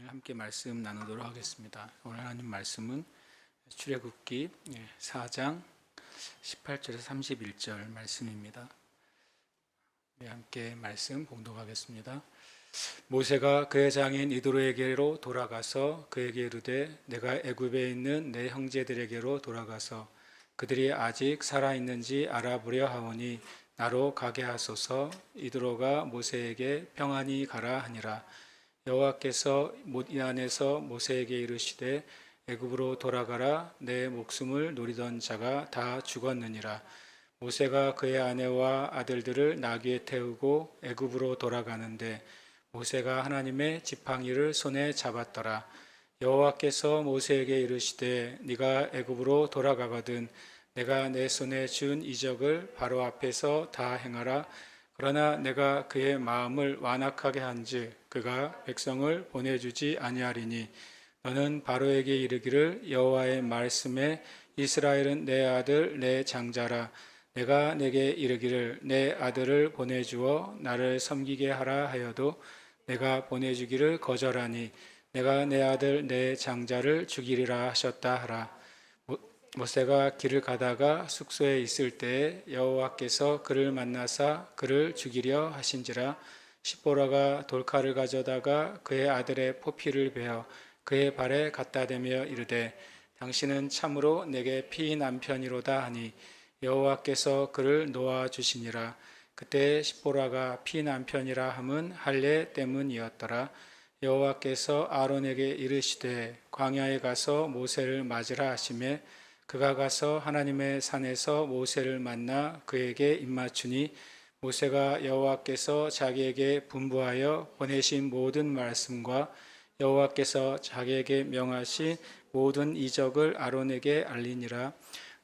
함께 말씀 나누도록 하겠습니다. 오늘 하나님 말씀은 출애굽기 4장 18절에서 31절 말씀입니다. 함께 말씀 봉독하겠습니다. 모세가 그의 장인 이드로에게로 돌아가서 그에게 이르되 내가 애굽에 있는 내 형제들에게로 돌아가서 그들이 아직 살아있는지 알아보려 하오니 나로 가게 하소서. 이드로가 모세에게 평안히 가라 하니라. 여호와께서 미디안에서 모세에게 이르시되 애굽으로 돌아가라. 내 목숨을 노리던 자가 다 죽었느니라. 모세가 그의 아내와 아들들을 나귀에 태우고 애굽으로 돌아가는데 모세가 하나님의 지팡이를 손에 잡았더라. 여호와께서 모세에게 이르시되 네가 애굽으로 돌아가거든 내가 내 손에 준 이적을 바로 앞에서 다 행하라. 그러나 내가 그의 마음을 완악하게 한즉 그가 백성을 보내주지 아니하리니 너는 바로에게 이르기를 여호와의 말씀에 이스라엘은 내 아들 내 장자라. 내가 내게 이르기를 내 아들을 보내주어 나를 섬기게 하라 하여도 내가 보내주기를 거절하니 내가 내 아들 내 장자를 죽이리라 하셨다 하라. 모세가 길을 가다가 숙소에 있을 때에 여호와께서 그를 만나사 그를 죽이려 하신지라. 시보라가 돌칼을 가져다가 그의 아들의 포피를 베어 그의 발에 갖다 대며 이르되 당신은 참으로 내게 피이 남편이로다 하니 여호와께서 그를 놓아 주시니라. 그때 시보라가 피 남편이라 함은 할례 때문이었더라. 여호와께서 아론에게 이르시되 광야에 가서 모세를 맞으라 하시매 그가 가서 하나님의 산에서 모세를 만나 그에게 입맞추니 모세가 여호와께서 자기에게 분부하여 보내신 모든 말씀과 여호와께서 자기에게 명하신 모든 이적을 아론에게 알리니라.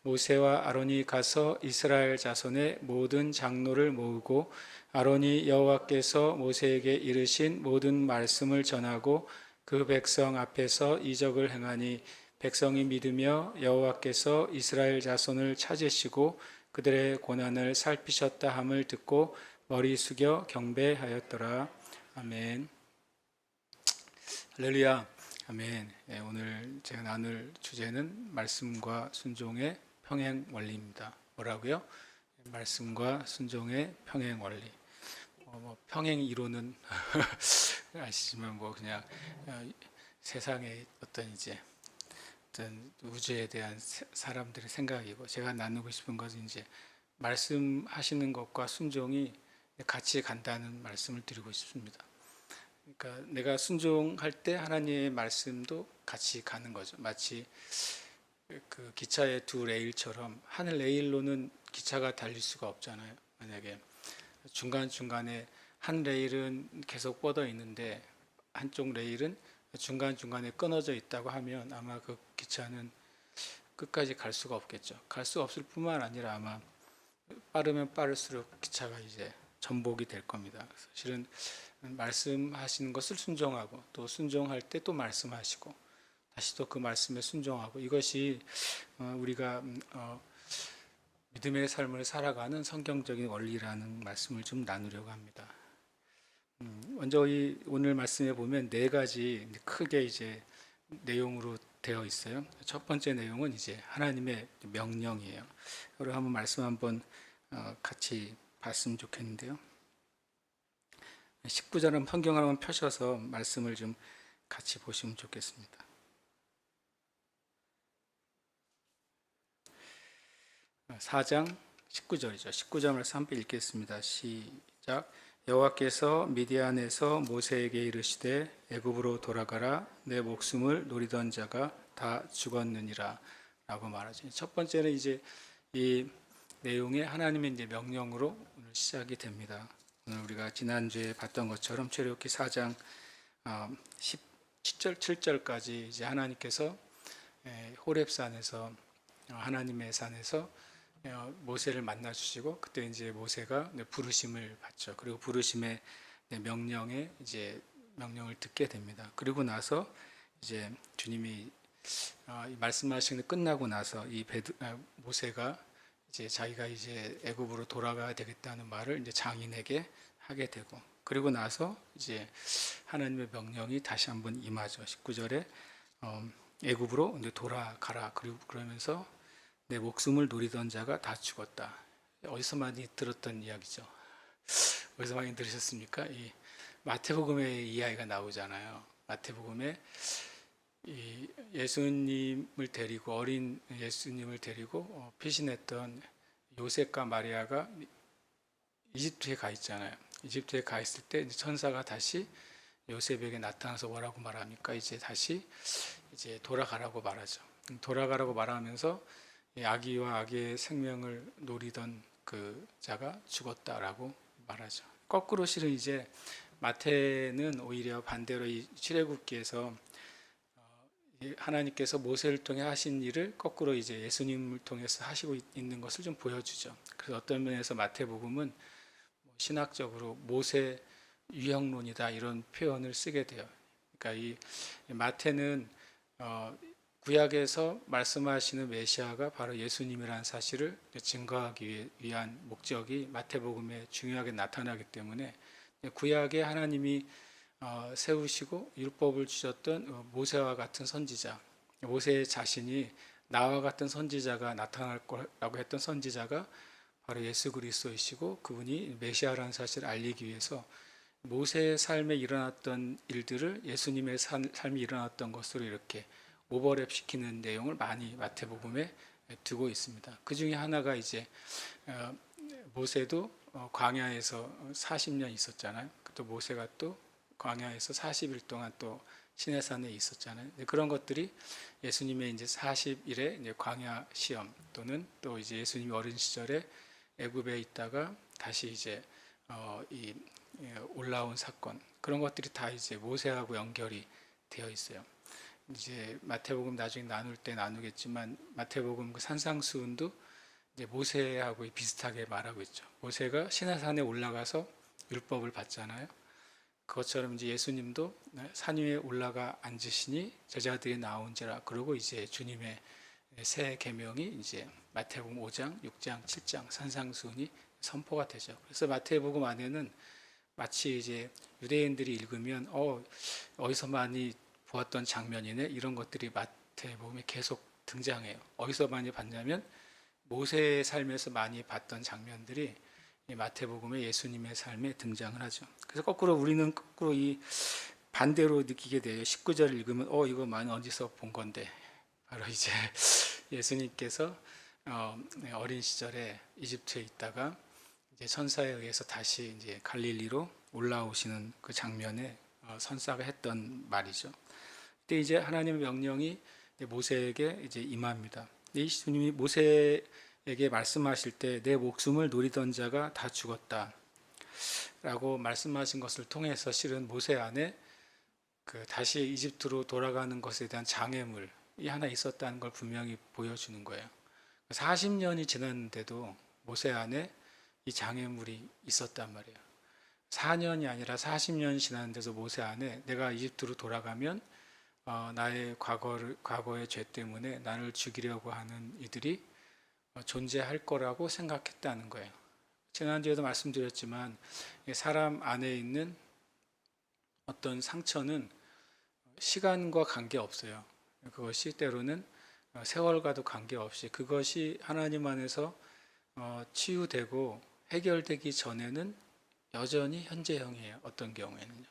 모세와 아론이 가서 이스라엘 자손의 모든 장로를 모으고 아론이 여호와께서 모세에게 이르신 모든 말씀을 전하고 그 백성 앞에서 이적을 행하니 백성이 믿으며 여호와께서 이스라엘 자손을 찾으시고 그들의 고난을 살피셨다 함을 듣고 머리 숙여 경배하였더라. 아멘. 할렐루야. 아멘. 오늘 제가 나눌 주제는 말씀과 순종의 평행 원리입니다. 뭐라고요? 말씀과 순종의 평행 원리. 평행 이론은 아시지만 그냥 세상의 어떤 우주에 대한 사람들의 생각이고 제가 나누고 싶은 것은 말씀하시는 것과 순종이 같이 간다는 말씀을 드리고 싶습니다. 그러니까 내가 순종할 때 하나님의 말씀도 같이 가는 거죠. 마치 그 기차의 두 레일처럼 한 레일로는 기차가 달릴 수가 없잖아요. 만약에 중간중간에 한 레일은 계속 뻗어 있는데 한쪽 레일은 중간중간에 끊어져 있다고 하면 아마 그 기차는 끝까지 갈 수가 없겠죠. 갈 수 없을 뿐만 아니라 아마 빠르면 빠를수록 기차가 전복이 될 겁니다. 사실은 말씀하시는 것을 순종하고 또 순종할 때 또 말씀하시고 다시 또 그 말씀에 순종하고 이것이 우리가 믿음의 삶을 살아가는 성경적인 원리라는 말씀을 좀 나누려고 합니다. 먼저 오늘 말씀에 보면 네 가지 크게 내용으로 되어 있어요. 첫 번째 내용은 하나님의 명령이에요. 여러분 한번 말씀 한번 같이 봤으면 좋겠는데요. 19절은 성경을 한번 펴셔서 말씀을 좀 같이 보시면 좋겠습니다. 4장 19절이죠. 19절 말씀 함께 읽겠습니다. 시작. 여호와께서 미디안에서 모세에게 이르시되 애굽으로 돌아가라. 내 목숨을 노리던 자가 다 죽었느니라 라고 말하죠. 첫 번째는 이 내용의 하나님의 명령으로 오늘 시작이 됩니다. 오늘 우리가 지난주에 봤던 것처럼 출애굽기 4장 7절까지 하나님께서 호렙산에서 하나님의 산에서 모세를 만나 주시고 그때 모세가 부르심을 받죠. 그리고 부르심의 명령을 듣게 됩니다. 그리고 나서 주님이 말씀하시는 게 끝나고 나서 모세가 자기가 애굽으로 돌아가야 되겠다는 말을 장인에게 하게 되고, 그리고 나서 이제 하나님의 명령이 다시 한번 임하죠. 19절에 애굽으로 이제 돌아가라. 그리고 그러면서 내 목숨을 노리던 자가 다 죽었다. 어디서 많이 들었던 이야기죠. 어디서 많이 들으셨습니까? 이 마태복음에 이 이야기가 나오잖아요. 마태복음에 이 예수님을 데리고 어린 예수님을 데리고 피신했던 요셉과 마리아가 이집트에 가 있잖아요. 이집트에 가 있을 때 천사가 다시 요셉에게 나타나서 뭐라고 말합니까? 이제 다시 이제 돌아가라고 말하죠. 돌아가라고 말하면서 아기와 아기의 생명을 노리던 그 자가 죽었다라고 말하죠. 거꾸로 실은 이제 마태는 오히려 반대로 이 출애굽기에서 하나님께서 모세를 통해 하신 일을 거꾸로 이제 예수님을 통해서 하시고 있는 것을 좀 보여주죠. 그래서 어떤 면에서 마태복음은 신학적으로 모세 유형론이다 이런 표현을 쓰게 돼요. 그러니까 이 마태는 구약에서 말씀하시는 메시아가 바로 예수님이라는 사실을 증거하기 위한 목적이 마태복음에 중요하게 나타나기 때문에 구약에 하나님이 세우시고 율법을 주셨던 모세와 같은 선지자, 모세 자신이 나와 같은 선지자가 나타날 거라고 했던 선지자가 바로 예수 그리스도이시고 그분이 메시아라는 사실을 알리기 위해서 모세의 삶에 일어났던 일들을 예수님의 삶이 일어났던 것으로 이렇게 오버랩 시키는 내용을 많이 마태복음에 두고 있습니다. 그 중에 하나가 이제 모세도 광야에서 40년 있었잖아요. 또 모세가 또 광야에서 40일 동안 또 시내산에 있었잖아요. 그런 것들이 예수님의 이제 40일의 이제 광야 시험 또는 또 이제 예수님이 어린 시절에 애굽에 있다가 다시 이제 이 올라온 사건 그런 것들이 다 이제 모세하고 연결이 되어 있어요. 이제 마태복음 나중에 나눌 때 나누겠지만 마태복음 그 산상수훈도 이제 모세하고 비슷하게 말하고 있죠. 모세가 시내산에 올라가서 율법을 받잖아요. 그것처럼 이제 예수님도 산 위에 올라가 앉으시니 제자들이 나온지라 그러고 이제 주님의 새 계명이 이제 마태복음 5장, 6장, 7장 산상수훈이 선포가 되죠. 그래서 마태복음 안에는 마치 이제 유대인들이 읽으면 어디서 많이 보았던 장면이네 이런 것들이 마태복음에 계속 등장해요. 어디서 많이 봤냐면 모세의 삶에서 많이 봤던 장면들이 이 마태복음에 예수님의 삶에 등장을 하죠. 그래서 거꾸로 우리는 거꾸로 이 반대로 느끼게 돼요. 19절 읽으면 이거 많이 어디서 본 건데 바로 이제 예수님께서 어린 시절에 이집트에 있다가 이제 천사에 의해서 다시 이제 갈릴리로 올라오시는 그 장면에 선사가 했던 말이죠. 그때 이제 하나님의 명령이 모세에게 이제 임합니다. 예수님이 모세에게 말씀하실 때 내 목숨을 노리던 자가 다 죽었다 라고 말씀하신 것을 통해서 실은 모세 안에 그 다시 이집트로 돌아가는 것에 대한 장애물이 하나 있었다는 걸 분명히 보여주는 거예요. 40년이 지났는데도 모세 안에 이 장애물이 있었단 말이에요. 4년이 아니라 40년이 지났는데도 모세 안에 내가 이집트로 돌아가면 나의 과거의 죄 때문에 나를 죽이려고 하는 이들이 존재할 거라고 생각했다는 거예요. 지난주에도 말씀드렸지만 사람 안에 있는 어떤 상처는 시간과 관계없어요. 그것이 때로는 세월과도 관계없이 그것이 하나님 안에서 치유되고 해결되기 전에는 여전히 현재형이에요. 어떤 경우에는요.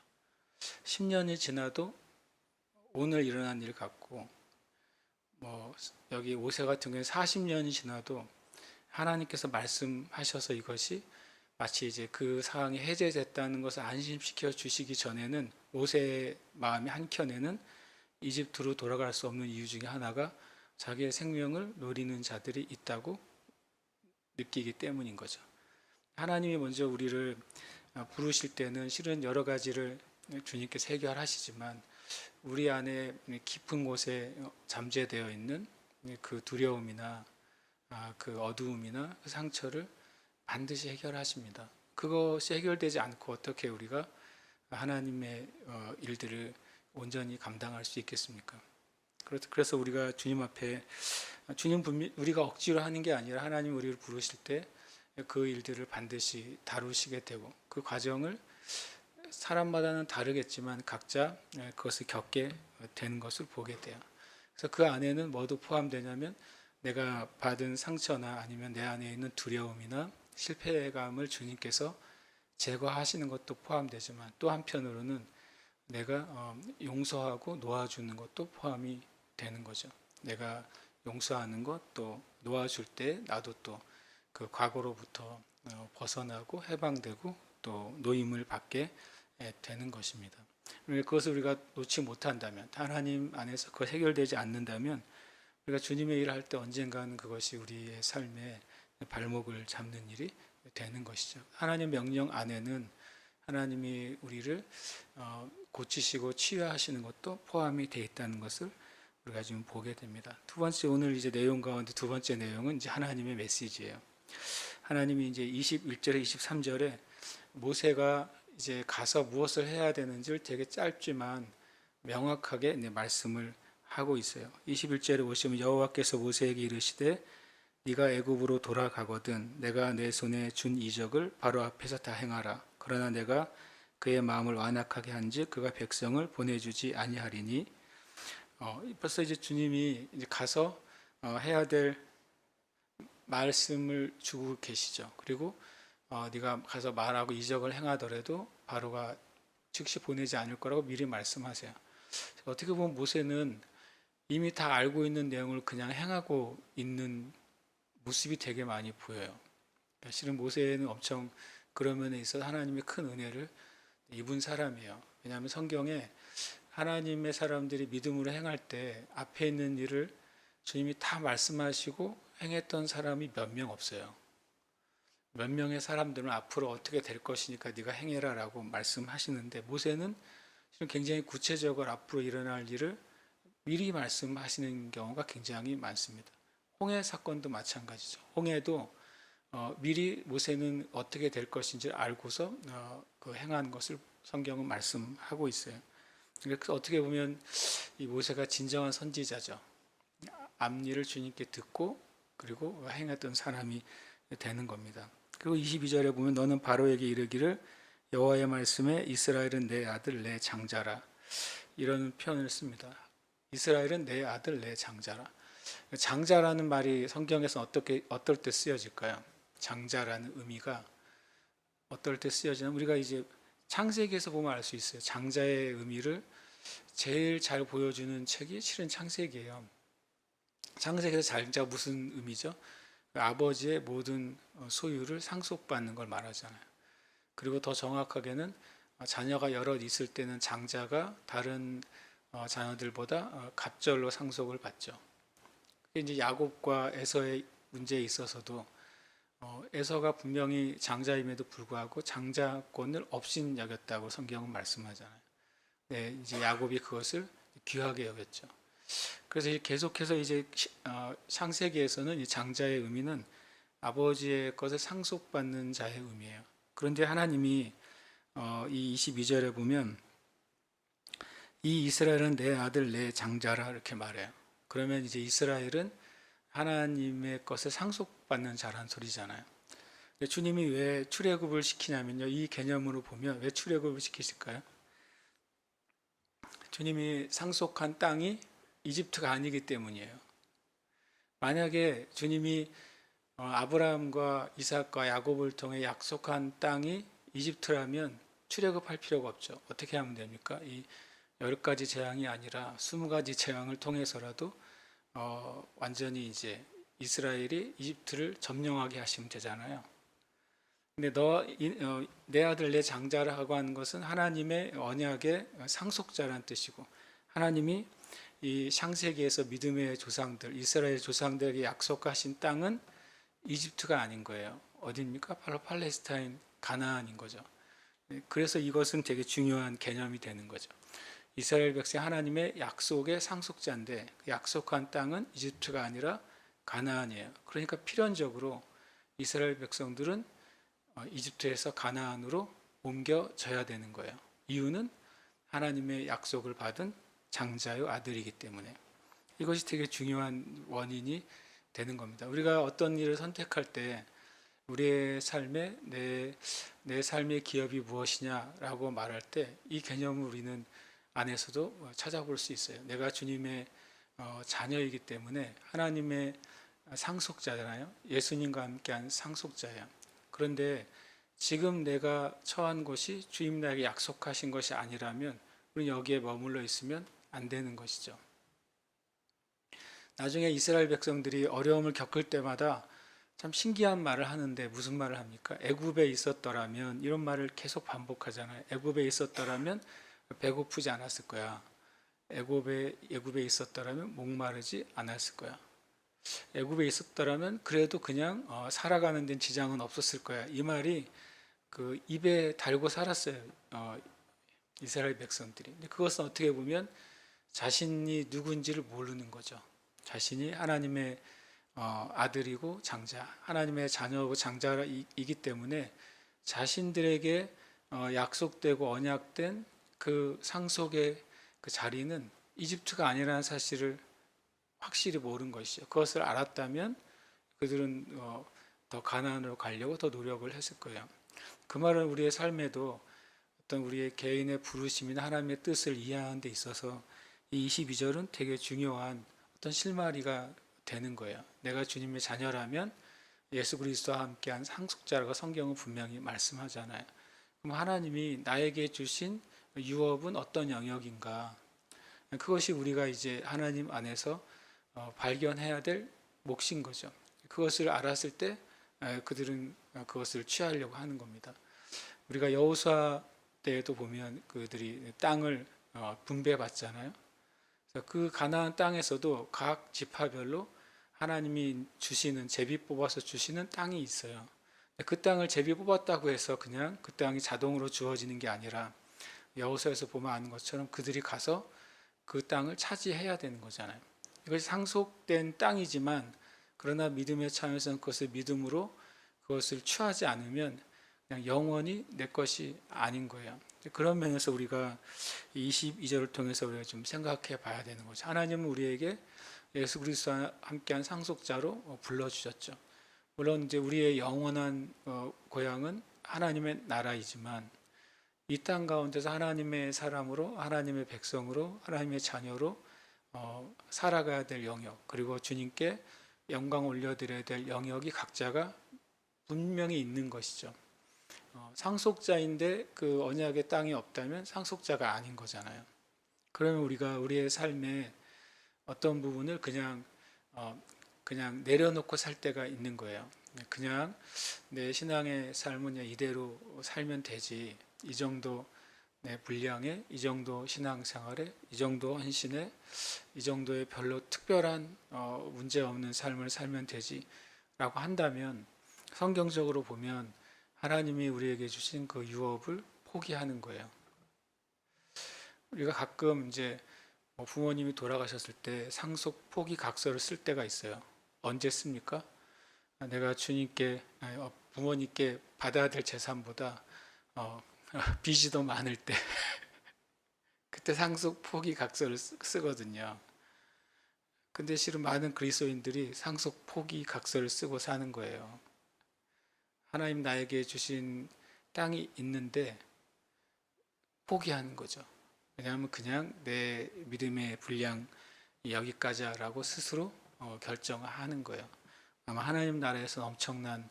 10년이 지나도 오늘 일어난 일 같고 여기 모세 같은 경우에 40년이 지나도 하나님께서 말씀하셔서 이것이 마치 이제 그 상황이 해제됐다는 것을 안심시켜 주시기 전에는 모세의 마음의 한켠에는 이집트로 돌아갈 수 없는 이유 중에 하나가 자기의 생명을 노리는 자들이 있다고 느끼기 때문인 거죠. 하나님이 먼저 우리를 부르실 때는 실은 여러 가지를 주님께서 해결하시지만 우리 안에 깊은 곳에 잠재되어 있는 그 두려움이나 그 어두움이나 그 상처를 반드시 해결하십니다. 그것이 해결되지 않고 어떻게 우리가 하나님의 일들을 온전히 감당할 수 있겠습니까? 그래서 우리가 주님 앞에 우리가 억지로 하는 게 아니라 하나님 우리를 부르실 때 그 일들을 반드시 다루시게 되고 그 과정을 사람마다는 다르겠지만 각자 그것을 겪게 되는 것을 보게 돼요. 그래서 그 안에는 뭐도 포함되냐면 내가 받은 상처나 아니면 내 안에 있는 두려움이나 실패감을 주님께서 제거하시는 것도 포함되지만 또 한편으로는 내가 용서하고 놓아주는 것도 포함이 되는 거죠. 내가 용서하는 것 또 놓아줄 때 나도 또 그 과거로부터 벗어나고 해방되고 또 노임을 받게 되는 것입니다. 그것을 우리가 놓지 못한다면, 하나님 안에서 그거 해결되지 않는다면 우리가 주님의 일을 할 때 언젠가는 그것이 우리의 삶의 발목을 잡는 일이 되는 것이죠. 하나님 명령 안에는 하나님이 우리를 고치시고 치유하시는 것도 포함이 되어 있다는 것을 우리가 지금 보게 됩니다. 두 번째, 오늘 이제 내용 가운데 두 번째 내용은 이제 하나님의 메시지예요. 하나님이 이제 21절에 23절에 모세가 이제 가서 무엇을 해야 되는지를 되게 짧지만 명확하게 말씀을 하고 있어요. 21절에 보시면 여호와께서 모세에게 이르시되 네가 애굽으로 돌아가거든 내가 내 손에 준 이적을 바로 앞에서 다 행하라. 그러나 내가 그의 마음을 완악하게 한즉 그가 백성을 보내주지 아니하리니. 벌써 이제 주님이 이제 가서 해야 될 말씀을 주고 계시죠. 그리고 네가 가서 말하고 이적을 행하더라도 바로가 즉시 보내지 않을 거라고 미리 말씀하세요. 어떻게 보면 모세는 이미 다 알고 있는 내용을 그냥 행하고 있는 모습이 되게 많이 보여요. 실은 모세는 엄청 그런 면에 있어서 하나님의 큰 은혜를 입은 사람이에요. 왜냐하면 성경에 하나님의 사람들이 믿음으로 행할 때 앞에 있는 일을 주님이 다 말씀하시고 행했던 사람이 몇 명 없어요. 몇 명의 사람들은 앞으로 어떻게 될 것이니까 네가 행해라 라고 말씀하시는데 모세는 굉장히 구체적으로 앞으로 일어날 일을 미리 말씀하시는 경우가 굉장히 많습니다. 홍해 사건도 마찬가지죠. 홍해도 미리 모세는 어떻게 될 것인지 알고서 그 행한 것을 성경은 말씀하고 있어요. 그래서 어떻게 보면 이 모세가 진정한 선지자죠. 앞일을 주님께 듣고 그리고 행했던 사람이 되는 겁니다. 그리고 22절에 보면 너는 바로에게 이르기를 여호와의 말씀에 이스라엘은 내 아들 내 장자라 이런 표현을 씁니다. 이스라엘은 내 아들 내 장자라. 장자라는 말이 성경에서 어떨 때 쓰여질까요? 장자라는 의미가 어떨 때 쓰여지냐면 우리가 이제 창세기에서 보면 알 수 있어요. 장자의 의미를 제일 잘 보여주는 책이 실은 창세기예요. 창세기에서 장자가 무슨 의미죠? 아버지의 모든 소유를 상속받는 걸 말하잖아요. 그리고 더 정확하게는 자녀가 여럿 있을 때는 장자가 다른 자녀들보다 갑절로 상속을 받죠. 이제 야곱과 에서의 문제에 있어서도 에서가 분명히 장자임에도 불구하고 장자권을 업신여겼다고 성경은 말씀하잖아요. 네, 이제 야곱이 그것을 귀하게 여겼죠. 그래서 계속해서 이제 창세기에서는 이 장자의 의미는 아버지의 것을 상속받는 자의 의미예요. 그런데 하나님이 이 22절에 보면 이 이스라엘은 내 아들 내 장자라 이렇게 말해요. 그러면 이제 이스라엘은 하나님의 것을 상속받는 자란 소리잖아요. 근데 주님이 왜 출애굽을 시키냐면요. 이 개념으로 보면 왜 출애굽을 시키실까요? 주님이 상속한 땅이 이집트가 아니기 때문이에요. 만약에 주님이 아브라함과 이삭과 야곱을 통해 약속한 땅이 이집트라면 출애굽할 필요가 없죠. 어떻게 하면 됩니까? 이 10가지 재앙이 아니라 20가지 재앙을 통해서라도 완전히 이제 이스라엘이 이집트를 점령하게 하시면 되잖아요. 근데 내 아들 내 장자라고 하는 것은 하나님의 언약의 상속자라는 뜻이고 하나님이 이 창세기에서 믿음의 조상들 이스라엘 조상들에게 약속하신 땅은 이집트가 아닌 거예요. 어디입니까? 바로 팔레스타인 가나안인 거죠. 그래서 이것은 되게 중요한 개념이 되는 거죠. 이스라엘 백성 하나님의 약속의 상속자인데 약속한 땅은 이집트가 아니라 가나안이에요. 그러니까 필연적으로 이스라엘 백성들은 이집트에서 가나안으로 옮겨져야 되는 거예요. 이유는 하나님의 약속을 받은 장자의 아들이기 때문에 이것이 되게 중요한 원인이 되는 겁니다. 우리가 어떤 일을 선택할 때 우리의 삶에 내 삶의 기업이 무엇이냐라고 말할 때 이 개념을 우리는 안에서도 찾아볼 수 있어요. 내가 주님의 자녀이기 때문에 하나님의 상속자잖아요. 예수님과 함께한 상속자예요. 그런데 지금 내가 처한 것이 주님 나에게 약속하신 것이 아니라면 우리는 여기에 머물러 있으면 안 되는 것이죠. 나중에 이스라엘 백성들이 어려움을 겪을 때마다 참 신기한 말을 하는데 무슨 말을 합니까? 애굽에 있었더라면, 이런 말을 계속 반복하잖아요. 애굽에 있었더라면 배고프지 않았을 거야. 애굽에 있었더라면 목마르지 않았을 거야. 애굽에 있었더라면 그래도 그냥 살아가는 데는 지장은 없었을 거야. 이 말이 그 입에 달고 살았어요. 이스라엘 백성들이. 근데 그것은 어떻게 보면 자신이 누군지를 모르는 거죠. 자신이 하나님의 아들이고 장자, 하나님의 자녀고 장자이기 때문에 자신들에게 약속되고 언약된 그 상속의 그 자리는 이집트가 아니라는 사실을 확실히 모른 것이죠. 그것을 알았다면 그들은 더 가나안으로 가려고 더 노력을 했을 거예요. 그 말은 우리의 삶에도 어떤 우리의 개인의 부르심이나 하나님의 뜻을 이해하는 데 있어서 이 22절은 되게 중요한 어떤 실마리가 되는 거예요. 내가 주님의 자녀라면 예수 그리스도와 함께한 상속자라고 성경은 분명히 말씀하잖아요. 그럼 하나님이 나에게 주신 유업은 어떤 영역인가? 그것이 우리가 이제 하나님 안에서 발견해야 될 몫인 거죠. 그것을 알았을 때 그들은 그것을 취하려고 하는 겁니다. 우리가 여호수아 때에도 보면 그들이 땅을 분배받잖아요. 그 가나안 땅에서도 각 지파별로 하나님이 주시는, 제비 뽑아서 주시는 땅이 있어요. 그 땅을 제비 뽑았다고 해서 그냥 그 땅이 자동으로 주어지는 게 아니라 여호수아에서 보면 아는 것처럼 그들이 가서 그 땅을 차지해야 되는 거잖아요. 이것이 상속된 땅이지만 그러나 믿음의 차원에서는 그것을 믿음으로 그것을 취하지 않으면 그냥 영원히 내 것이 아닌 거예요. 그런 면에서 우리가 22절을 통해서 우리가 좀 생각해 봐야 되는 거죠. 하나님은 우리에게 예수 그리스도와 함께한 상속자로 불러주셨죠. 물론 이제 우리의 영원한 고향은 하나님의 나라이지만 이 땅 가운데서 하나님의 사람으로, 하나님의 백성으로, 하나님의 자녀로 살아가야 될 영역, 그리고 주님께 영광 올려드려야 될 영역이 각자가 분명히 있는 것이죠. 상속자인데 그 언약의 땅이 없다면 상속자가 아닌 거잖아요. 그러면 우리가 우리의 삶에 어떤 부분을 그냥 내려놓고 살 때가 있는 거예요. 그냥 내 신앙의 삶은 이대로 살면 되지. 이 정도 내 분량에, 이 정도 신앙생활에, 이 정도 헌신에, 이 정도의 별로 특별한 문제 없는 삶을 살면 되지라고 한다면 성경적으로 보면 하나님이 우리에게 주신 그 유업을 포기하는 거예요. 우리가 가끔 이제 부모님이 돌아가셨을 때 상속 포기 각서를 쓸 때가 있어요. 언제 씁니까? 내가 주님께, 부모님께 받아야 될 재산보다 빚이 더 많을 때 그때 상속 포기 각서를 쓰거든요. 근데 실은 많은 그리스도인들이 상속 포기 각서를 쓰고 사는 거예요. 하나님 나에게 주신 땅이 있는데 포기하는 거죠. 왜냐하면 그냥 내 믿음의 분량 여기까지라고 스스로 결정하는 거예요. 아마 하나님 나라에서 엄청난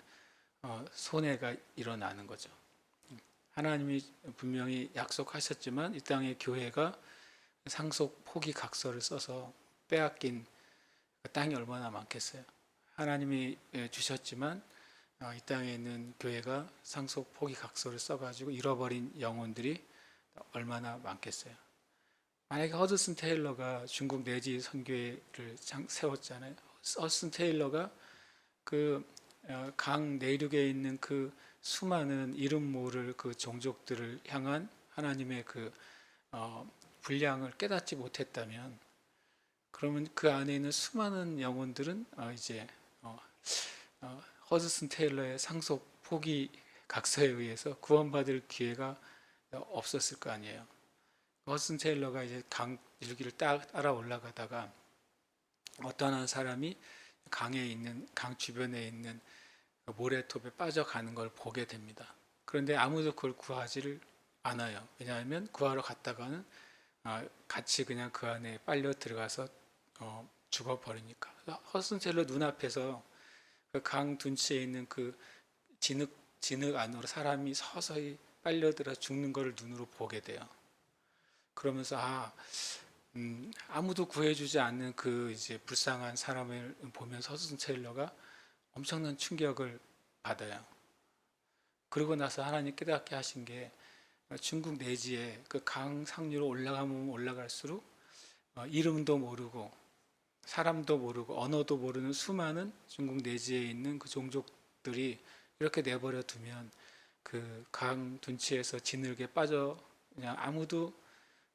손해가 일어나는 거죠. 하나님이 분명히 약속하셨지만 이 땅의 교회가 상속 포기 각서를 써서 빼앗긴 땅이 얼마나 많겠어요. 하나님이 주셨지만 이 땅에 있는 교회가 상속 포기 각서를 써가지고 잃어버린 영혼들이 얼마나 많겠어요. 만약에 허드슨 테일러가 중국 내지 선교회를 세웠잖아요. 허드슨 테일러가 그 강 내륙에 있는 그 수많은 이름 모를 그 종족들을 향한 하나님의 그 분량을 깨닫지 못했다면, 그러면 그 안에 있는 수많은 영혼들은 이제 허드슨 테일러의 상속 포기 각서에 의해서 구원받을 기회가 없었을 거 아니에요. 허드슨 테일러가 이제 강 일기를 따라 올라가다가 어떤 한 사람이 강 주변에 있는 모래톱에 빠져가는 걸 보게 됩니다. 그런데 아무도 그걸 구하지를 않아요. 왜냐하면 구하러 갔다가는 같이 그냥 그 안에 빨려 들어가서 죽어버리니까. 허슨셀러 눈앞에서 그 강 둔치에 있는 그 진흙 안으로 사람이 서서히 빨려들어 죽는 것을 눈으로 보게 돼요. 그러면서 아무도 구해주지 않는 그 이제 불쌍한 사람을 보면서 허슨셀러가 엄청난 충격을 받아요. 그러고 나서 하나님 깨닫게 하신 게 중국 내지에 그 강 상류로 올라가면 올라갈수록 이름도 모르고 사람도 모르고 언어도 모르는 수많은 중국 내지에 있는 그 종족들이 이렇게 내버려 두면 그 강 둔치에서 진흙에 빠져 그냥 아무도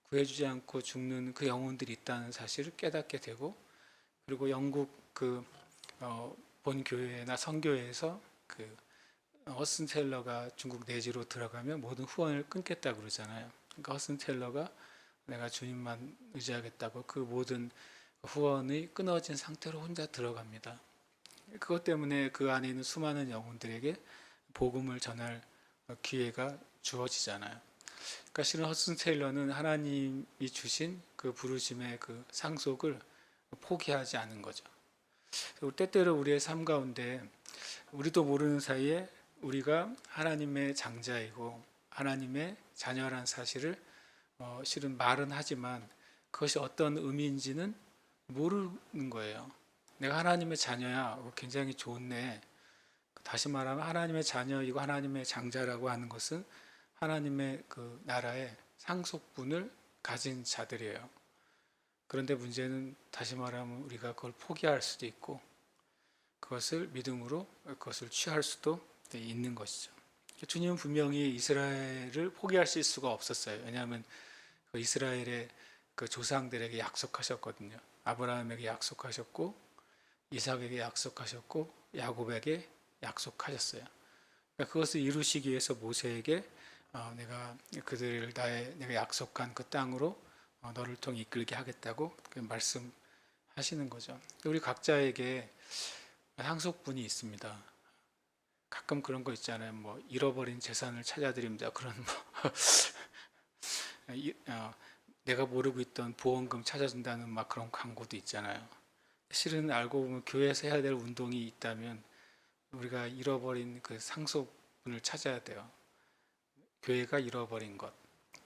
구해주지 않고 죽는 그 영혼들이 있다는 사실을 깨닫게 되고, 그리고 영국 본 교회나 선교회에서 그 허슨텔러가 중국 내지로 들어가면 모든 후원을 끊겠다 그러잖아요. 그러니까 허슨텔러가 내가 주님만 의지하겠다고 그 모든 후원이 끊어진 상태로 혼자 들어갑니다. 그것 때문에 그 안에 있는 수많은 영혼들에게 복음을 전할 기회가 주어지잖아요. 그러니까 실은 허슨 테일러는 하나님이 주신 그 부르심의 그 상속을 포기하지 않은 거죠. 때때로 우리의 삶 가운데 우리도 모르는 사이에 우리가 하나님의 장자이고 하나님의 자녀라는 사실을 실은 말은 하지만 그것이 어떤 의미인지는 모르는 거예요. 내가 하나님의 자녀야, 굉장히 좋네. 다시 말하면 하나님의 자녀이고 하나님의 장자라고 하는 것은 하나님의 그 나라의 상속분을 가진 자들이에요. 그런데 문제는 다시 말하면 우리가 그걸 포기할 수도 있고 그것을 믿음으로 그것을 취할 수도 있는 것이죠. 주님은 분명히 이스라엘을 포기하실 수가 없었어요. 왜냐하면 그 이스라엘의 그 조상들에게 약속하셨거든요. 아브라함에게 약속하셨고 이삭에게 약속하셨고 야곱에게 약속하셨어요. 그러니까 그것을 이루시기 위해서 모세에게 내가 그들을 내가 약속한 그 땅으로 너를 통해 이끌게 하겠다고 말씀하시는 거죠. 우리 각자에게 상속분이 있습니다. 가끔 그런 거 있잖아요. 뭐 잃어버린 재산을 찾아드립니다. 그런 내가 모르고 있던 보험금 찾아준다는 막 그런 광고도 있잖아요. 실은 알고 보면 교회에서 해야 될 운동이 있다면 우리가 잃어버린 그 상속분을 찾아야 돼요. 교회가 잃어버린 것,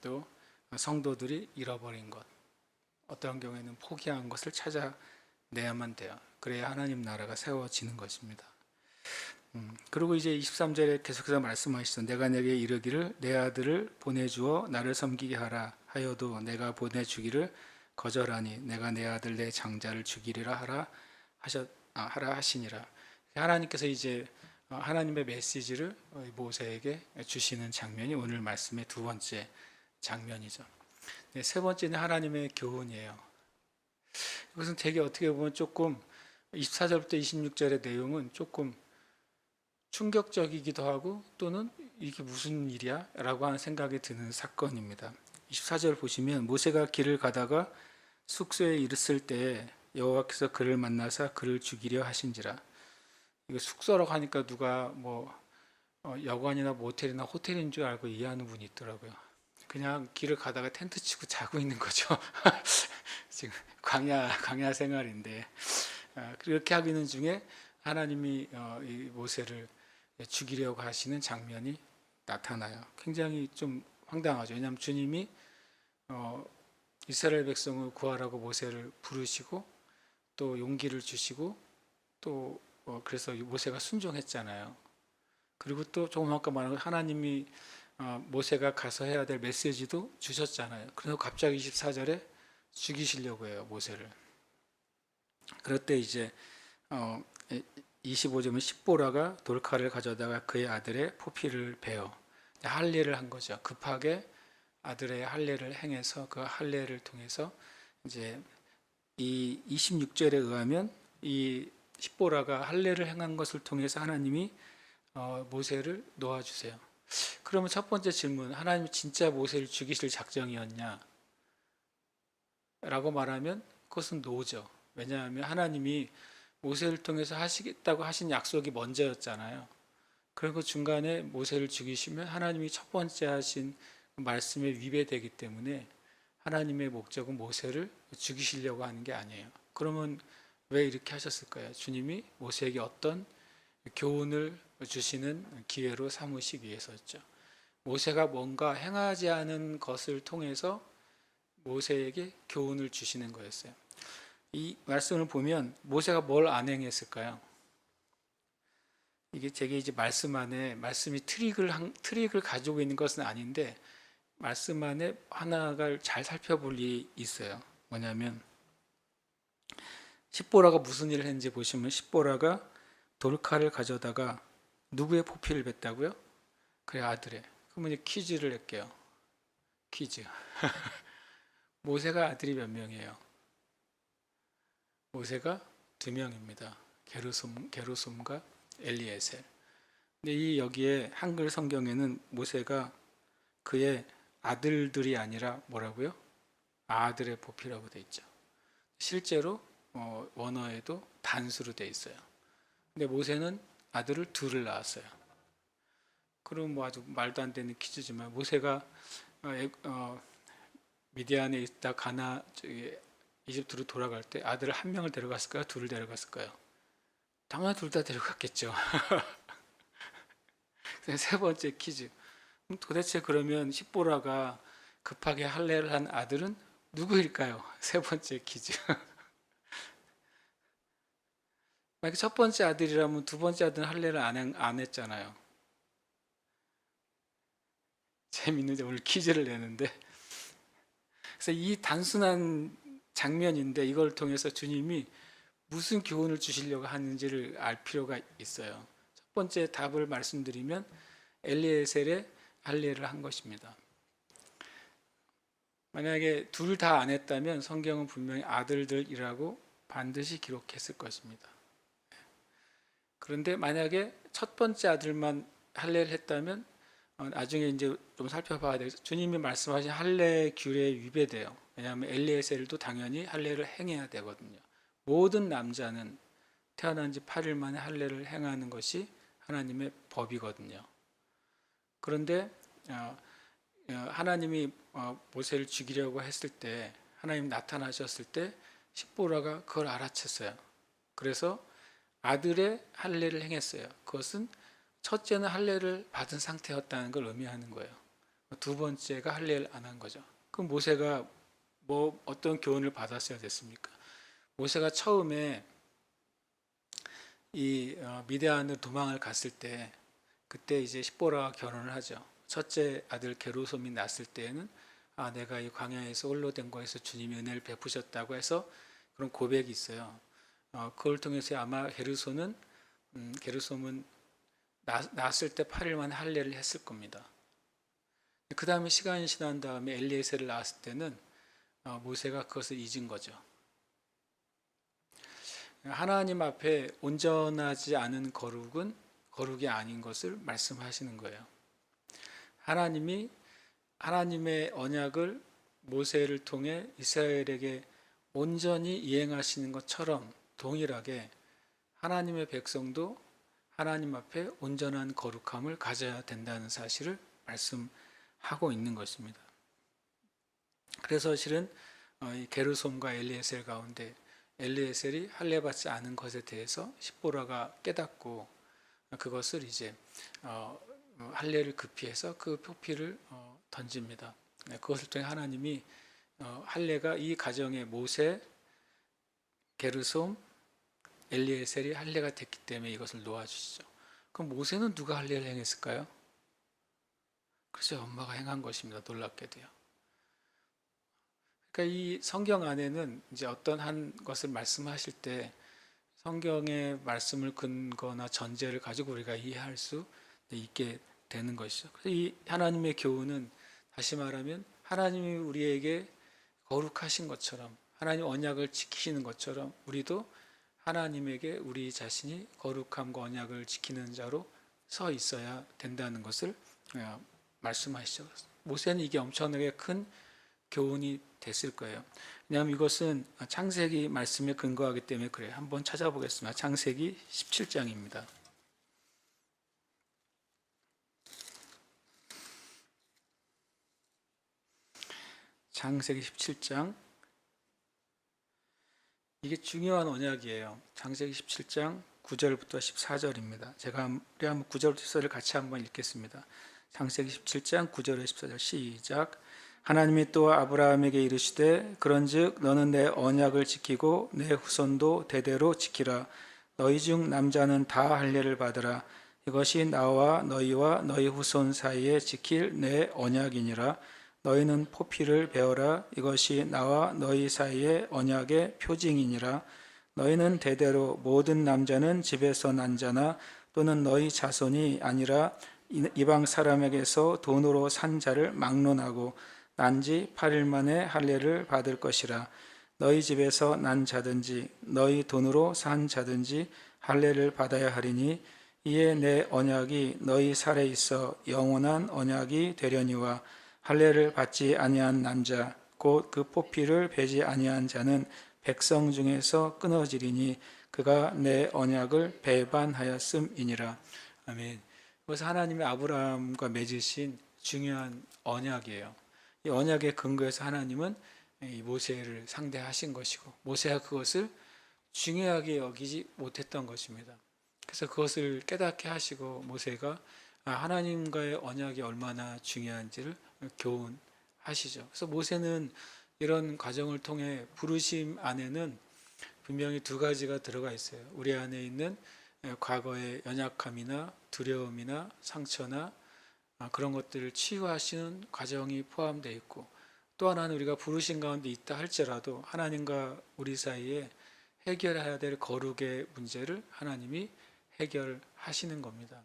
또 성도들이 잃어버린 것, 어떤 경우에는 포기한 것을 찾아내야만 돼요. 그래야 하나님 나라가 세워지는 것입니다. 그리고 이제 23절에 계속해서 말씀하시죠. 내가 내게 이르기를 내 아들을 보내주어 나를 섬기게 하라 하여도 내가 보내주기를 거절하니 내가 내 아들 내 장자를 죽이리라 하라 하시니라. 하나님께서 이제 하나님의 메시지를 모세에게 주시는 장면이 오늘 말씀의 두 번째 장면이죠. 세 번째는 하나님의 교훈이에요. 이것은 되게 어떻게 보면 조금 24절부터 26절의 내용은 조금 충격적이기도 하고 또는 이게 무슨 일이야? 라고 하는 생각이 드는 사건입니다. 24절 보시면 모세가 길을 가다가 숙소에 이르렀을 때 여호와께서 그를 만나사 그를 죽이려 하신지라. 이거 숙소라고 하니까 누가 여관이나 모텔이나 호텔인 줄 알고 이해하는 분이 있더라고요. 그냥 길을 가다가 텐트 치고 자고 있는 거죠. 지금 광야 생활인데 그렇게 하기는 중에 하나님이 이 모세를 죽이려고 하시는 장면이 나타나요. 굉장히 좀 황당하죠. 왜냐하면 주님이 이스라엘 백성을 구하라고 모세를 부르시고 또 용기를 주시고 또 그래서 모세가 순종했잖아요. 그리고 또 조금 아까 말한 하나님이 모세가 가서 해야 될 메시지도 주셨잖아요. 그래서 갑자기 24절에 죽이시려고 해요, 모세를. 그럴 때 이제 25절은 십보라가 돌칼을 가져다가 그의 아들의 포피를 베어 할례를 한 거죠. 급하게 아들의 할례를 행해서 그 할례를 통해서 이제 이 26절에 의하면 이 십보라가 할례를 행한 것을 통해서 하나님이 모세를 놓아주세요. 그러면 첫 번째 질문, 하나님이 진짜 모세를 죽이실 작정이었냐? 라고 말하면 그것은 노죠. 왜냐하면 하나님이 모세를 통해서 하시겠다고 하신 약속이 먼저였잖아요. 그리고 중간에 모세를 죽이시면 하나님이 첫 번째 하신 말씀에 위배되기 때문에 하나님의 목적은 모세를 죽이시려고 하는 게 아니에요. 그러면 왜 이렇게 하셨을까요? 주님이 모세에게 어떤 교훈을 주시는 기회로 삼으시기 위해서였죠. 모세가 뭔가 행하지 않은 것을 통해서 모세에게 교훈을 주시는 거였어요. 이 말씀을 보면 모세가 뭘 안 행했을까요? 이게 제게 이제 말씀 안에 말씀이 트릭을 가지고 있는 것은 아닌데 말씀 안에 하나가 잘 살펴볼 일이 있어요. 뭐냐면 십보라가 무슨 일을 했는지 보시면 십보라가 돌칼을 가져다가 누구의 포피를 뱉다고요? 그래, 아들의. 그러면 이제 퀴즈를 낼게요. 퀴즈. 모세가 아들이 몇 명이에요? 모세가 2명입니다. 게르솜과 엘리에셀. 근데 이 여기에 한글 성경에는 모세가 그의 아들들이 아니라 뭐라고요? 아들의 포피라고 돼 있죠. 실제로 원어에도 단수로 돼 있어요. 근데 모세는 아들을 2을 낳았어요. 그럼 뭐 아주 말도 안 되는 퀴즈지만 모세가 미디안에 있다 이집트로 돌아갈 때 아들을 1명을 데려갔을까요? 2를 데려갔을까요? 당연히 2 다 데려갔겠죠. 세 번째 퀴즈. 도대체 그러면 십보라가 급하게 할례를 한 아들은 누구일까요? 세 번째 퀴즈. 만약에 첫 번째 아들이라면 2번째 아들은 할례를 안 했잖아요. 재밌는데 오늘 퀴즈를 내는데. 그래서 이 단순한 장면인데 이걸 통해서 주님이 무슨 교훈을 주시려고 하는지를 알 필요가 있어요. 첫 번째 답을 말씀드리면 엘리에셀의 할례를 한 것입니다. 만약에 2 다 안 했다면 성경은 분명히 아들들이라고 반드시 기록했을 것입니다. 그런데 만약에 첫 번째 아들만 할례를 했다면 나중에 이제 좀 살펴봐야 되겠죠. 주님이 말씀하신 할례 규례에 위배돼요. 왜냐하면 엘리에셀도 당연히 할례를 행해야 되거든요. 모든 남자는 태어난 지 8일 만에 할례를 행하는 것이 하나님의 법이거든요. 그런데 하나님이 모세를 죽이려고 했을 때 하나님 나타나셨을 때 십보라가 그걸 알아챘어요. 그래서 아들의 할례를 행했어요. 그것은 첫째는 할례를 받은 상태였다는 걸 의미하는 거예요. 2번째가 할례를 안 한 거죠. 그럼 모세가 뭐 어떤 교훈을 받았어야 됐습니까? 모세가 처음에 이 미디안으로 도망을 갔을 때 그때 이제 십보라와 결혼을 하죠. 첫째 아들 게르솜이 낳았을 때에는 내가 이 광야에서 홀로 된 거에서 주님이 은혜를 베푸셨다고 해서 그런 고백이 있어요. 그걸 통해서 아마 게르솜은 낳았을 때 8일 만에 할례를 했을 겁니다. 그 다음에 시간이 지난 다음에 엘리에셀을 낳았을 때는 모세가 그것을 잊은 거죠. 하나님 앞에 온전하지 않은 거룩은 거룩이 아닌 것을 말씀하시는 거예요. 하나님이 하나님의 언약을 모세를 통해 이스라엘에게 온전히 이행하시는 것처럼 동일하게 하나님의 백성도 하나님 앞에 온전한 거룩함을 가져야 된다는 사실을 말씀하고 있는 것입니다. 그래서 실은 게르솜과 엘리에셀 가운데 엘리에셀이 할례받지 않은 것에 대해서 십보라가 깨닫고 그것을 이제 할례를 급히해서 그 표피를 던집니다. 그것을 통해 하나님이 할례가 이 가정의 모세, 게르솜, 엘리에셀이 할례가 됐기 때문에 이것을 놓아주시죠. 그럼 모세는 누가 할례를 행했을까요? 그렇죠. 엄마가 행한 것입니다. 놀랍게도요. 그러니까 이 성경 안에는 이제 어떤 한 것을 말씀하실 때 성경의 말씀을 근거나 전제를 가지고 우리가 이해할 수 있게 되는 것이죠. 그래서 이 하나님의 교훈은 다시 말하면 하나님이 우리에게 거룩하신 것처럼 하나님 언약을 지키시는 것처럼 우리도 하나님에게 우리 자신이 거룩함과 언약을 지키는 자로 서 있어야 된다는 것을 말씀하시죠. 모세는 이게 엄청나게 큰 교훈이 됐을 거예요. 왜냐하면 이것은 창세기 말씀에 근거하기 때문에 그래요. 한번 찾아보겠습니다. 창세기 17장입니다. 창세기 17장, 이게 중요한 언약이에요. 창세기 17장 9절부터 14절입니다. 제가 우리 한번 9절부터 14절을 같이 한번 읽겠습니다. 창세기 17장 9절에 14절 시작. 하나님이 또 아브라함에게 이르시되 그런즉 너는 내 언약을 지키고 내 후손도 대대로 지키라. 너희 중 남자는 다 할례를 받으라. 이것이 나와 너희와 너희 후손 사이에 지킬 내 언약이니라. 너희는 포피를 베어라. 이것이 나와 너희 사이의 언약의 표징이니라. 너희는 대대로 모든 남자는 집에서 난 자나 또는 너희 자손이 아니라 이방 사람에게서 돈으로 산 자를 막론하고 난지 8일 만에 할례를 받을 것이라. 너희 집에서 난 자든지 너희 돈으로 산 자든지 할례를 받아야 하리니 이에 내 언약이 너희 살에 있어 영원한 언약이 되려니와 할례를 받지 아니한 남자 곧 그 포피를 베지 아니한 자는 백성 중에서 끊어지리니 그가 내 언약을 배반하였음이니라. 아멘. 이것은 하나님의 아브라함과 맺으신 중요한 언약이에요. 이 언약의 근거에서 하나님은 이 모세를 상대하신 것이고 모세가 그것을 중요하게 여기지 못했던 것입니다. 그래서 그것을 깨닫게 하시고 모세가 하나님과의 언약이 얼마나 중요한지를 교훈하시죠. 그래서 모세는 이런 과정을 통해 부르심 안에는 분명히 두 가지가 들어가 있어요. 우리 안에 있는 과거의 연약함이나 두려움이나 상처나 그런 것들을 치유하시는 과정이 포함되어 있고, 또 하나는 우리가 부르심 가운데 있다 할지라도 하나님과 우리 사이에 해결해야 될 거룩의 문제를 하나님이 해결하시는 겁니다.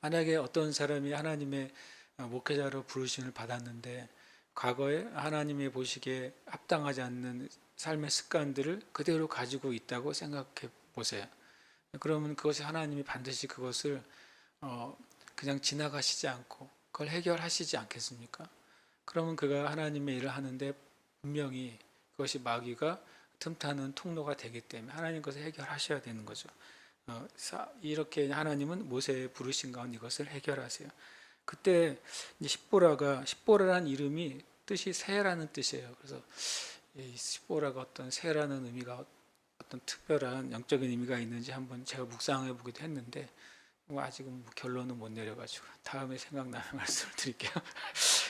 만약에 어떤 사람이 하나님의 목회자로 부르심을 받았는데 과거에 하나님의 보시기에 합당하지 않는 삶의 습관들을 그대로 가지고 있다고 생각해 보세요. 그러면 그것이 하나님이 반드시 그것을 그냥 지나가시지 않고 그걸 해결하시지 않겠습니까? 그러면 그가 하나님의 일을 하는데 분명히 그것이 마귀가 틈타는 통로가 되기 때문에 하나님 것을 해결하셔야 되는 거죠. 이렇게 하나님은 모세의 부르신 가운데 이것을 해결하세요. 그때 십보라란 이름이 뜻이 새라는 뜻이에요. 그래서 이 십보라가 어떤 새라는 의미가 어떤 특별한 영적인 의미가 있는지 한번 제가 묵상해 보기도 했는데 아직은 결론은 못 내려가지고 다음에 생각나면 말씀을 드릴게요.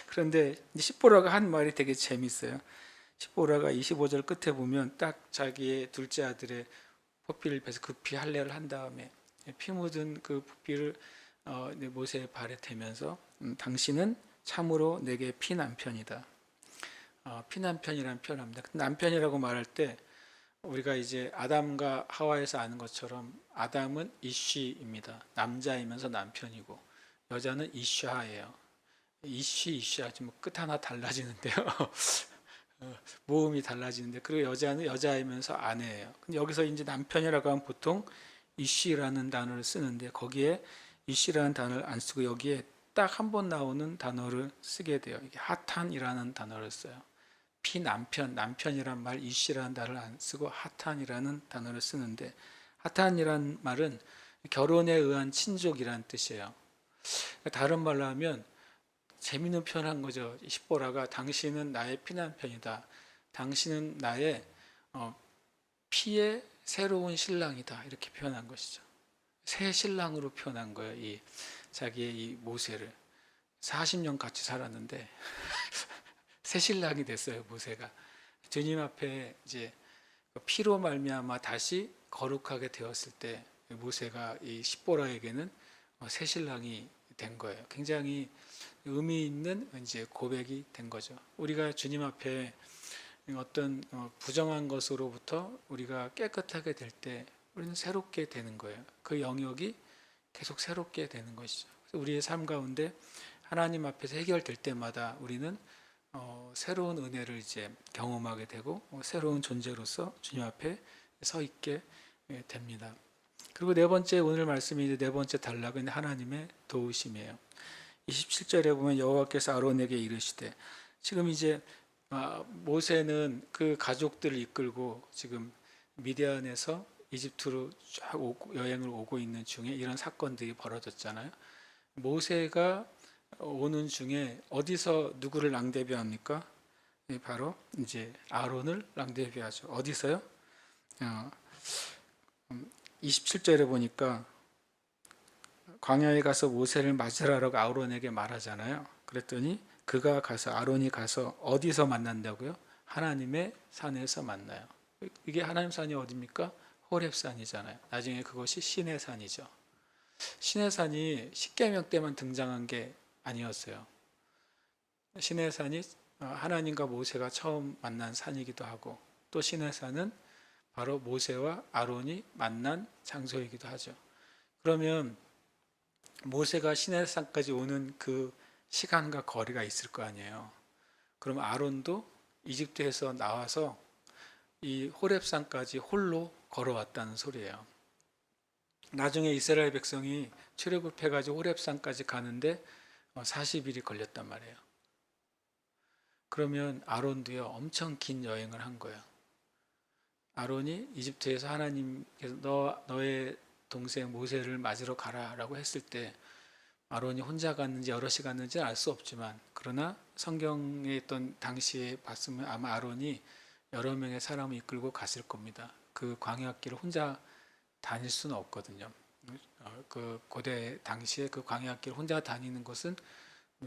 그런데 십보라가 한 말이 되게 재밌어요. 십보라가 25절 끝에 보면 딱 자기의 둘째 아들의 포피를 베서 급히 할례를 한 다음에 피 묻은 그 포피를 모세의 발에 대면서 당신은 참으로 내게 피남편이다. 피남편이라는 표현을 합니다. 남편이라고 말할 때 우리가 이제 아담과 하와에서 아는 것처럼 아담은 이쉬입니다. 남자이면서 남편이고 여자는 이샤예요. 이샤 좀 끝 하나 달라지는데요. 모음이 달라지는데, 그리고 여자는 여자이면서 아내예요. 근데 여기서 이제 남편이라고 하면 보통 이쉬라는 단어를 쓰는데 거기에 이쉬라는 단어를 안 쓰고 여기에 딱 한 번 나오는 단어를 쓰게 돼요. 이게 하탄이라는 단어를 써요. 남편이란 말 이쉬라는 단어를 안 쓰고 하탄이라는 단어를 쓰는데, 하탄이란 말은 결혼에 의한 친족이라는 뜻이에요. 다른 말로 하면 재미있는 표현한 거죠. 십보라가 당신은 나의 피남편이다. 당신은 나의 피의 새로운 신랑이다. 이렇게 표현한 것이죠. 새 신랑으로 표현한 거예요. 이 자기의 이 모세를 40년 같이 살았는데 새 신랑이 됐어요. 모세가 주님 앞에 이제 피로 말미암아 다시 거룩하게 되었을 때 모세가 이 십보라에게는 새 신랑이 된 거예요. 굉장히 의미 있는 이제 고백이 된 거죠. 우리가 주님 앞에 어떤 부정한 것으로부터 우리가 깨끗하게 될 때 우리는 새롭게 되는 거예요. 그 영역이 계속 새롭게 되는 것이죠. 우리의 삶 가운데 하나님 앞에서 해결될 때마다 우리는 새로운 은혜를 이제 경험하게 되고 새로운 존재로서 주님 앞에 서 있게 됩니다. 그리고 네 번째, 오늘 말씀이 이제 네 번째 단락은 하나님의 도우심이에요. 27절에 보면 여호와께서 아론에게 이르시되 지금 이제 모세는 그 가족들을 이끌고 지금 미디안에서 이집트로 쫙 여행을 오고 있는 중에 이런 사건들이 벌어졌잖아요. 모세가 오는 중에 어디서 누구를 랑데비합니까? 바로 이제 아론을 랑데비하죠. 어디서요? 27절에 보니까 광야에 가서 모세를 맞으라고 아론에게 말하잖아요. 그랬더니 그가 가서 아론이 가서 어디서 만난다고요? 하나님의 산에서 만나요. 이게 하나님 산이 어디입니까? 호렙산이잖아요. 나중에 그것이 신의 산이죠. 신의 산이 십계명 때만 등장한 게 아니었어요. 신의 산이 하나님과 모세가 처음 만난 산이기도 하고 또 신의 산은 바로 모세와 아론이 만난 장소이기도 하죠. 그러면 모세가 신의 산까지 오는 그 시간과 거리가 있을 거 아니에요. 그럼 아론도 이집트에서 나와서 이 호렙산까지 홀로 걸어왔다는 소리예요. 나중에 이스라엘 백성이 출애굽해가지고 호렙산까지 가는데 40일이 걸렸단 말이에요. 그러면 아론도요 엄청 긴 여행을 한 거예요. 아론이 이집트에서 하나님께서 너의 동생 모세를 맞으러 가라라고 했을 때 아론이 혼자 갔는지 여럿이 갔는지는 알 수 없지만 그러나 성경에 있던 당시에 봤으면 아마 아론이 여러 명의 사람을 이끌고 갔을 겁니다. 그 광야길을 혼자 다닐 수는 없거든요. 그 고대 당시에 그 광야길 혼자 다니는 것은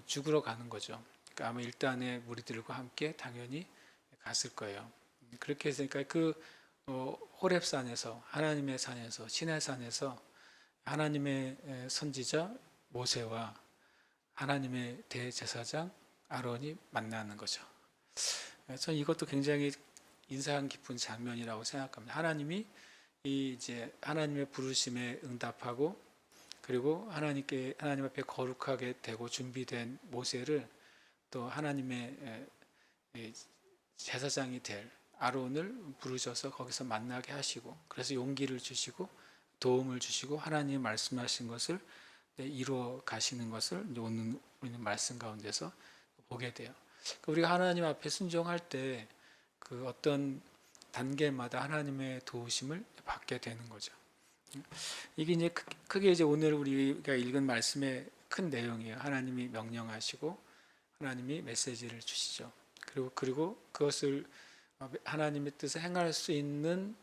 죽으러 가는 거죠. 그러니까 아마 일단의 무리들과 함께 당연히 갔을 거예요. 그렇게 했으니까 그 호렙산에서 하나님의 산에서 신의 산에서 하나님의 선지자 모세와 하나님의 대제사장 아론이 만나는 거죠. 저는 이것도 굉장히 인상 깊은 장면이라고 생각합니다. 하나님이 이제 하나님의 부르심에 응답하고 그리고 하나님 앞에 거룩하게 되고 준비된 모세를 또 하나님의 제사장이 될 아론을 부르셔서 거기서 만나게 하시고 그래서 용기를 주시고 도움을 주시고 하나님이 말씀하신 것을 이루어 가시는 것을 오늘 우리는 말씀 가운데서 보게 돼요. 우리가 하나님 앞에 순종할 때 그 어떤 단계마다 하나님의 도우심을 받게 되는 거죠. 이게 이제 크게 이제 오늘 우리가 읽은 말씀의 큰 내용이에요. 하나님이 명령하시고 하나님이 메시지를 주시죠. 그리고 그것을 하나님의 뜻을 행할 수 있는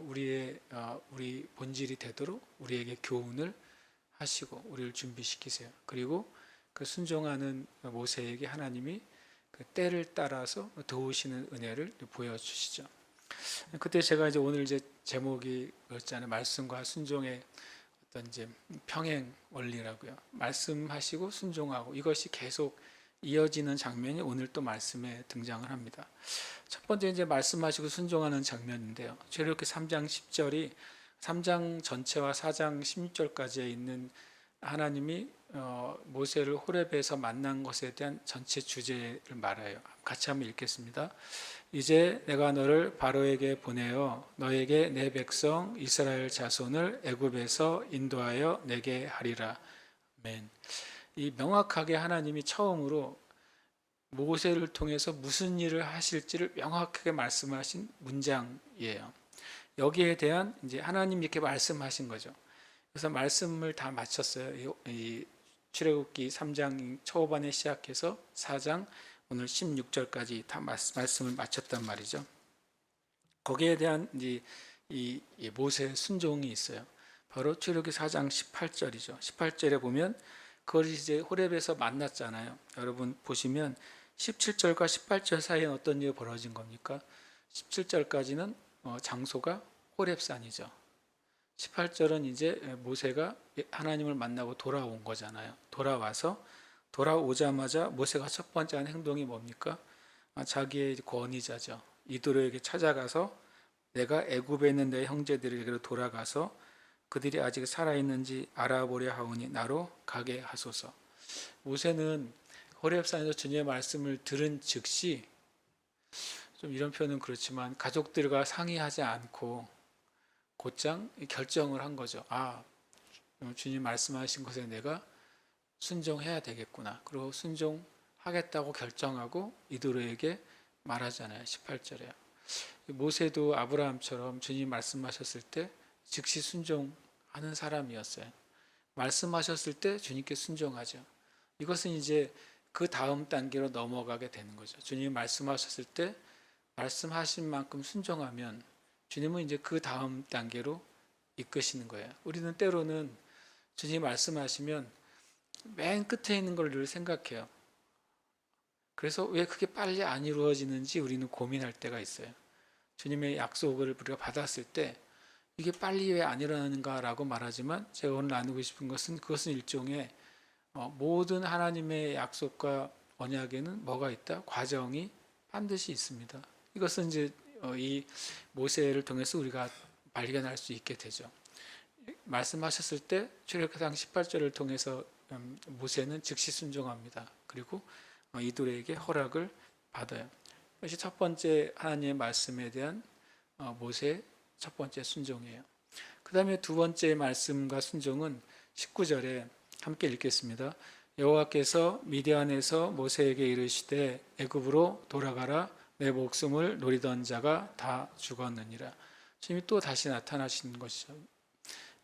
우리 본질이 되도록 우리에게 교훈을 하시고 우리를 준비시키세요. 그리고 그 순종하는 모세에게 하나님이 그 때를 따라서 도우시는 은혜를 보여주시죠. 그때 제가 이제 오늘 이제 제목이 그렇잖아요. 말씀과 순종의 어떤 이제 평행 원리라고요. 말씀하시고 순종하고 이것이 계속 이어지는 장면이 오늘 또 말씀에 등장을 합니다. 첫 번째 이제 말씀하시고 순종하는 장면인데요. 출애굽기 3장 10절이 3장 전체와 4장 16절까지에 있는 하나님이 모세를 호렙에서 만난 것에 대한 전체 주제를 말해요. 같이 한번 읽겠습니다. 이제 내가 너를 바로에게 보내어 너에게 내 백성 이스라엘 자손을 애굽에서 인도하여 내게 하리라. 아멘. 이 명확하게 하나님이 처음으로 모세를 통해서 무슨 일을 하실지를 명확하게 말씀하신 문장이에요. 여기에 대한 이제 하나님 이렇게 말씀하신 거죠. 그래서 말씀을 다 마쳤어요. 이 출애굽기 3장 초반에 시작해서 4장 오늘 16절까지 다 말씀을 마쳤단 말이죠. 거기에 대한 이제 이 모세의 순종이 있어요. 바로 출애굽기 4장 18절이죠. 18절에 보면 그걸 이제 호렙에서 만났잖아요. 여러분 보시면 17절과 18절 사이에 어떤 일이 벌어진 겁니까? 17절까지는 장소가 호렙산이죠. 18절은 이제 모세가 하나님을 만나고 돌아온 거잖아요. 돌아오자마자 모세가 첫 번째 한 행동이 뭡니까? 자기의 권위자죠. 이도로에게 찾아가서 내가 애굽에 있는 내 형제들에게로 돌아가서 그들이 아직 살아있는지 알아보려 하오니 나로 가게 하소서. 모세는 호렙산에서 주님의 말씀을 들은 즉시 좀 이런 표현은 그렇지만 가족들과 상의하지 않고 곧장 결정을 한 거죠. 주님 말씀하신 것에 내가 순종해야 되겠구나. 그리고 순종하고 하겠다고 결정하고 이도로에게 말하잖아요. 18절에. 모세도 아브라함처럼 주님 말씀하셨을 때 즉시 순종하는 사람이었어요. 말씀하셨을 때 주님께 순종하죠. 이것은 이제 그 다음 단계로 넘어가게 되는 거죠. 주님이 말씀하셨을 때 말씀하신 만큼 순종하면 주님은 이제 그 다음 단계로 이끄시는 거예요. 우리는 때로는 주님이 말씀하시면 맨 끝에 있는 걸 늘 생각해요. 그래서 왜 그게 빨리 안 이루어지는지 우리는 고민할 때가 있어요. 주님의 약속을 우리가 받았을 때 이게 빨리 왜 안 일어나는가라고 말하지만 제가 오늘 나누고 싶은 것은 그것은 일종의 모든 하나님의 약속과 언약에는 뭐가 있다? 과정이 반드시 있습니다. 이것은 이제 이 모세를 통해서 우리가 발견할 수 있게 되죠. 말씀하셨을 때 출애굽상 18절을 통해서 모세는 즉시 순종합니다. 그리고 이들에게 허락을 받아요. 이것이 첫 번째 하나님의 말씀에 대한 모세의 첫 번째 순종이에요. 그 다음에 두 번째 말씀과 순종은 19절에 함께 읽겠습니다. 여호와께서 미디안에서 모세에게 이르시되 애굽으로 돌아가라 내 목숨을 노리던 자가 다 죽었느니라. 주님이 또 다시 나타나시는 것이죠.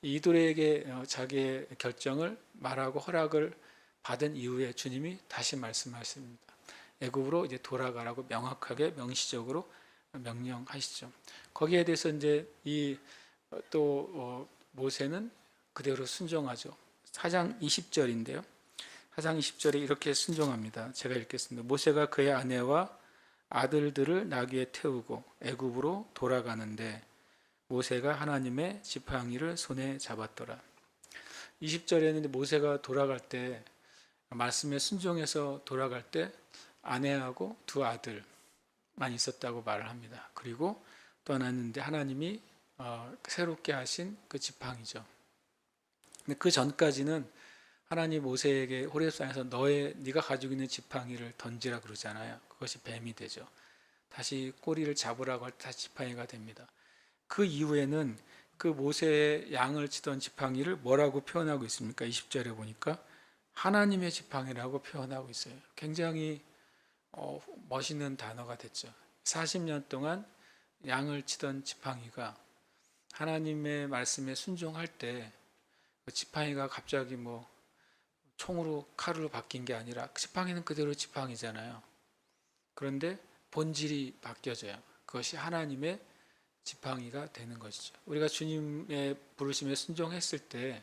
이들에게 자기의 결정을 말하고 허락을 받은 이후에 주님이 다시 말씀하십니다. 애굽으로 이제 돌아가라고 명확하게 명시적으로 명령하시죠. 거기에 대해서 이제 모세는 그대로 순종하죠. 4장 20절인데요. 4장 20절에 이렇게 순종합니다. 제가 읽겠습니다. 모세가 그의 아내와 아들들을 나귀에 태우고 애굽으로 돌아가는데 모세가 하나님의 지팡이를 손에 잡았더라. 20절에는 모세가 돌아갈 때 말씀에 순종해서 돌아갈 때 아내하고 두 아들만 있었다고 말을 합니다. 그리고 떠났는데 하나님이 새롭게 하신 그 지팡이죠. 근데 그 전까지는 하나님 모세에게 호렙산에서 네가 가지고 있는 지팡이를 던지라 그러잖아요. 그것이 뱀이 되죠. 다시 꼬리를 잡으라고 할 때 다시 지팡이가 됩니다. 그 이후에는 그 모세의 양을 치던 지팡이를 뭐라고 표현하고 있습니까? 20절에 보니까 하나님의 지팡이라고 표현하고 있어요. 굉장히 멋있는 단어가 됐죠. 40년 동안 양을 치던 지팡이가 하나님의 말씀에 순종할 때 그 지팡이가 갑자기 총으로 칼로 바뀐 게 아니라 지팡이는 그대로 지팡이잖아요. 그런데 본질이 바뀌어져요. 그것이 하나님의 지팡이가 되는 것이죠. 우리가 주님의 부르심에 순종했을 때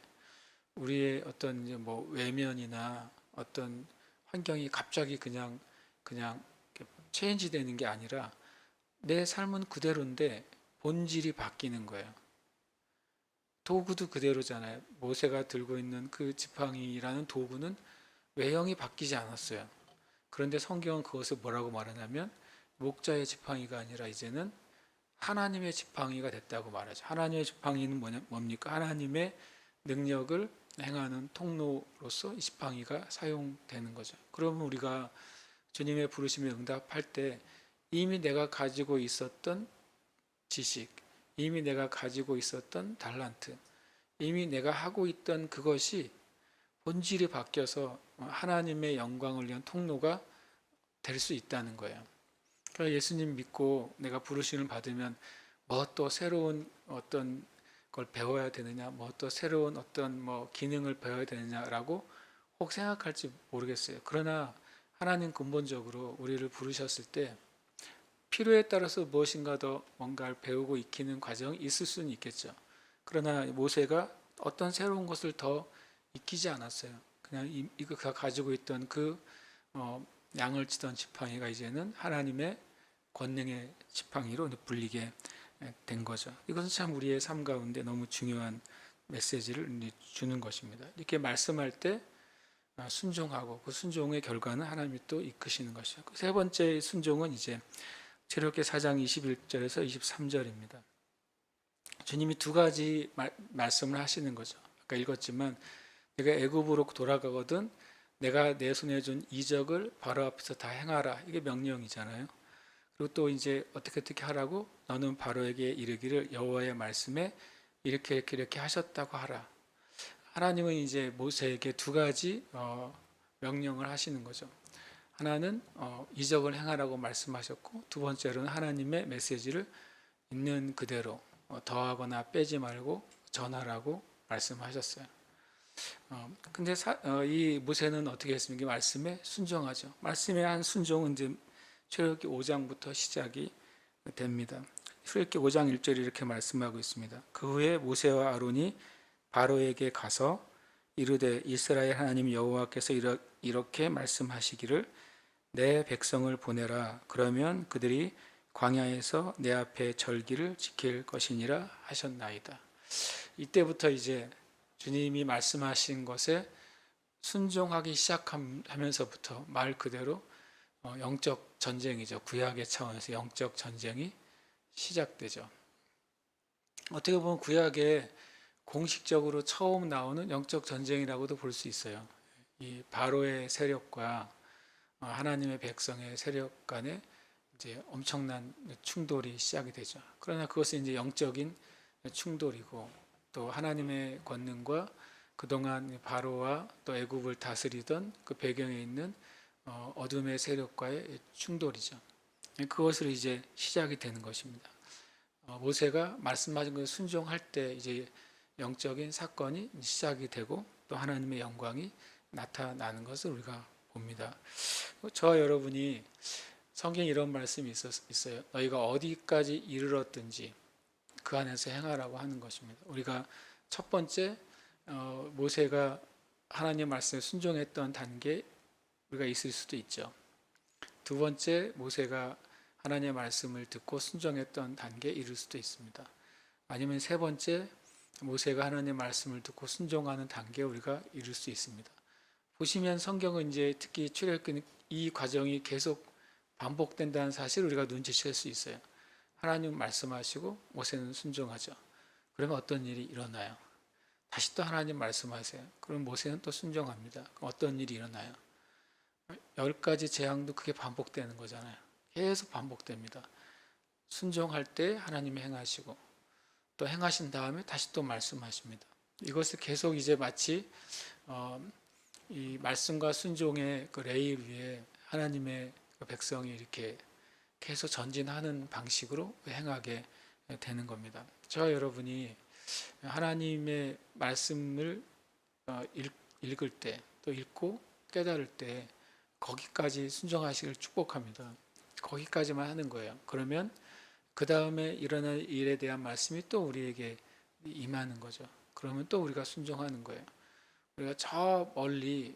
우리의 어떤 외면이나 어떤 환경이 갑자기 그냥 체인지 되는 게 아니라 내 삶은 그대로인데 본질이 바뀌는 거예요. 도구도 그대로잖아요. 모세가 들고 있는 그 지팡이라는 도구는 외형이 바뀌지 않았어요. 그런데 성경은 그것을 뭐라고 말하냐면 목자의 지팡이가 아니라 이제는 하나님의 지팡이가 됐다고 말하죠. 하나님의 지팡이는 뭡니까? 하나님의 능력을 행하는 통로로서 이 지팡이가 사용되는 거죠. 그러면 우리가 주님의 부르심에 응답할 때 이미 내가 가지고 있었던 지식, 이미 내가 가지고 있었던 달란트, 이미 내가 하고 있던 그것이 본질이 바뀌어서 하나님의 영광을 위한 통로가 될 수 있다는 거예요. 그러니까 예수님 믿고 내가 부르심을 받으면 또 새로운 어떤 걸 배워야 되느냐, 또 새로운 어떤 기능을 배워야 되느냐라고 혹 생각할지 모르겠어요. 그러나 하나님 근본적으로 우리를 부르셨을 때 필요에 따라서 무엇인가 더 뭔가를 배우고 익히는 과정이 있을 수는 있겠죠. 그러나 모세가 어떤 새로운 것을 더 익히지 않았어요. 그냥 그가 가지고 있던 그 양을 치던 지팡이가 이제는 하나님의 권능의 지팡이로 불리게 된 거죠. 이것은 참 우리의 삶 가운데 너무 중요한 메시지를 주는 것입니다. 이렇게 말씀할 때 순종하고 그 순종의 결과는 하나님이 또 이끄시는 것이죠. 세 번째 순종은 이제 출애굽기 4장 21절에서 23절입니다. 주님이 두 가지 말씀을 하시는 거죠. 아까 읽었지만 내가 애굽으로 돌아가거든 내가 내 손에 준 이적을 바로 앞에서 다 행하라. 이게 명령이잖아요. 그리고 또 이제 어떻게 하라고? 너는 바로에게 이르기를 여호와의 말씀에 이렇게 하셨다고 하라. 하나님은 이제 모세에게 두 가지 명령을 하시는 거죠. 하나는 이적을 행하라고 말씀하셨고, 두 번째로는 하나님의 메시지를 있는 그대로 더하거나 빼지 말고 전하라고 말씀하셨어요. 근데 이 모세는 어떻게 했습니까? 말씀에 순종하죠. 말씀에 한 순종은 이제 출애굽기 5장부터 시작이 됩니다. 출애굽기 5장 1절이 이렇게 말씀하고 있습니다. 그 후에 모세와 아론이 바로에게 가서 이르되 이스라엘 하나님 여호와께서 이렇게 말씀하시기를 내 백성을 보내라. 그러면 그들이 광야에서 내 앞에 절기를 지킬 것이니라 하셨나이다. 이때부터 이제 주님이 말씀하신 것에 순종하기 시작하면서부터 말 그대로 영적 전쟁이죠. 구약의 차원에서 영적 전쟁이 시작되죠. 어떻게 보면 구약에 공식적으로 처음 나오는 영적 전쟁이라고도 볼 수 있어요. 이 바로의 세력과 하나님의 백성의 세력 간에 이제 엄청난 충돌이 시작이 되죠. 그러나 그것은 이제 영적인 충돌이고, 또 하나님의 권능과 그동안 바로와 또 애굽을 다스리던 그 배경에 있는 어둠의 세력과의 충돌이죠. 그것으로 이제 시작이 되는 것입니다. 모세가 말씀하신 것을 순종할 때 이제 영적인 사건이 시작이 되고 또 하나님의 영광이 나타나는 것을 우리가 봅니다. 저와 여러분이 성경에 이런 말씀이 있어요. 너희가 어디까지 이르렀든지 그 안에서 행하라고 하는 것입니다. 우리가 첫 번째 모세가 하나님 말씀에 순종했던 단계 우리가 있을 수도 있죠. 두 번째 모세가 하나님의 말씀을 듣고 순종했던 단계에 이를 수도 있습니다. 아니면 세 번째 모세가 하나님의 말씀을 듣고 순종하는 단계에 우리가 이를 수 있습니다. 보시면 성경은 이제 특히 출애굽기 이 과정이 계속 반복된다는 사실을 우리가 눈치챌 수 있어요. 하나님 말씀하시고 모세는 순종하죠. 그러면 어떤 일이 일어나요? 다시 또 하나님 말씀하세요. 그럼 모세는 또 순종합니다. 그럼 어떤 일이 일어나요? 10가지 재앙도 그게 반복되는 거잖아요. 계속 반복됩니다. 순종할 때 하나님이 행하시고 또 행하신 다음에 다시 또 말씀하십니다. 이것을 계속 이제 마치 이 말씀과 순종의 그 레일 위에 하나님의 백성이 이렇게 계속 전진하는 방식으로 행하게 되는 겁니다. 저와 여러분이 하나님의 말씀을 읽을 때 또 읽고 깨달을 때 거기까지 순종하시길 축복합니다. 거기까지만 하는 거예요. 그러면 그 다음에 일어날 일에 대한 말씀이 또 우리에게 임하는 거죠. 그러면 또 우리가 순종하는 거예요. 우리가 저 멀리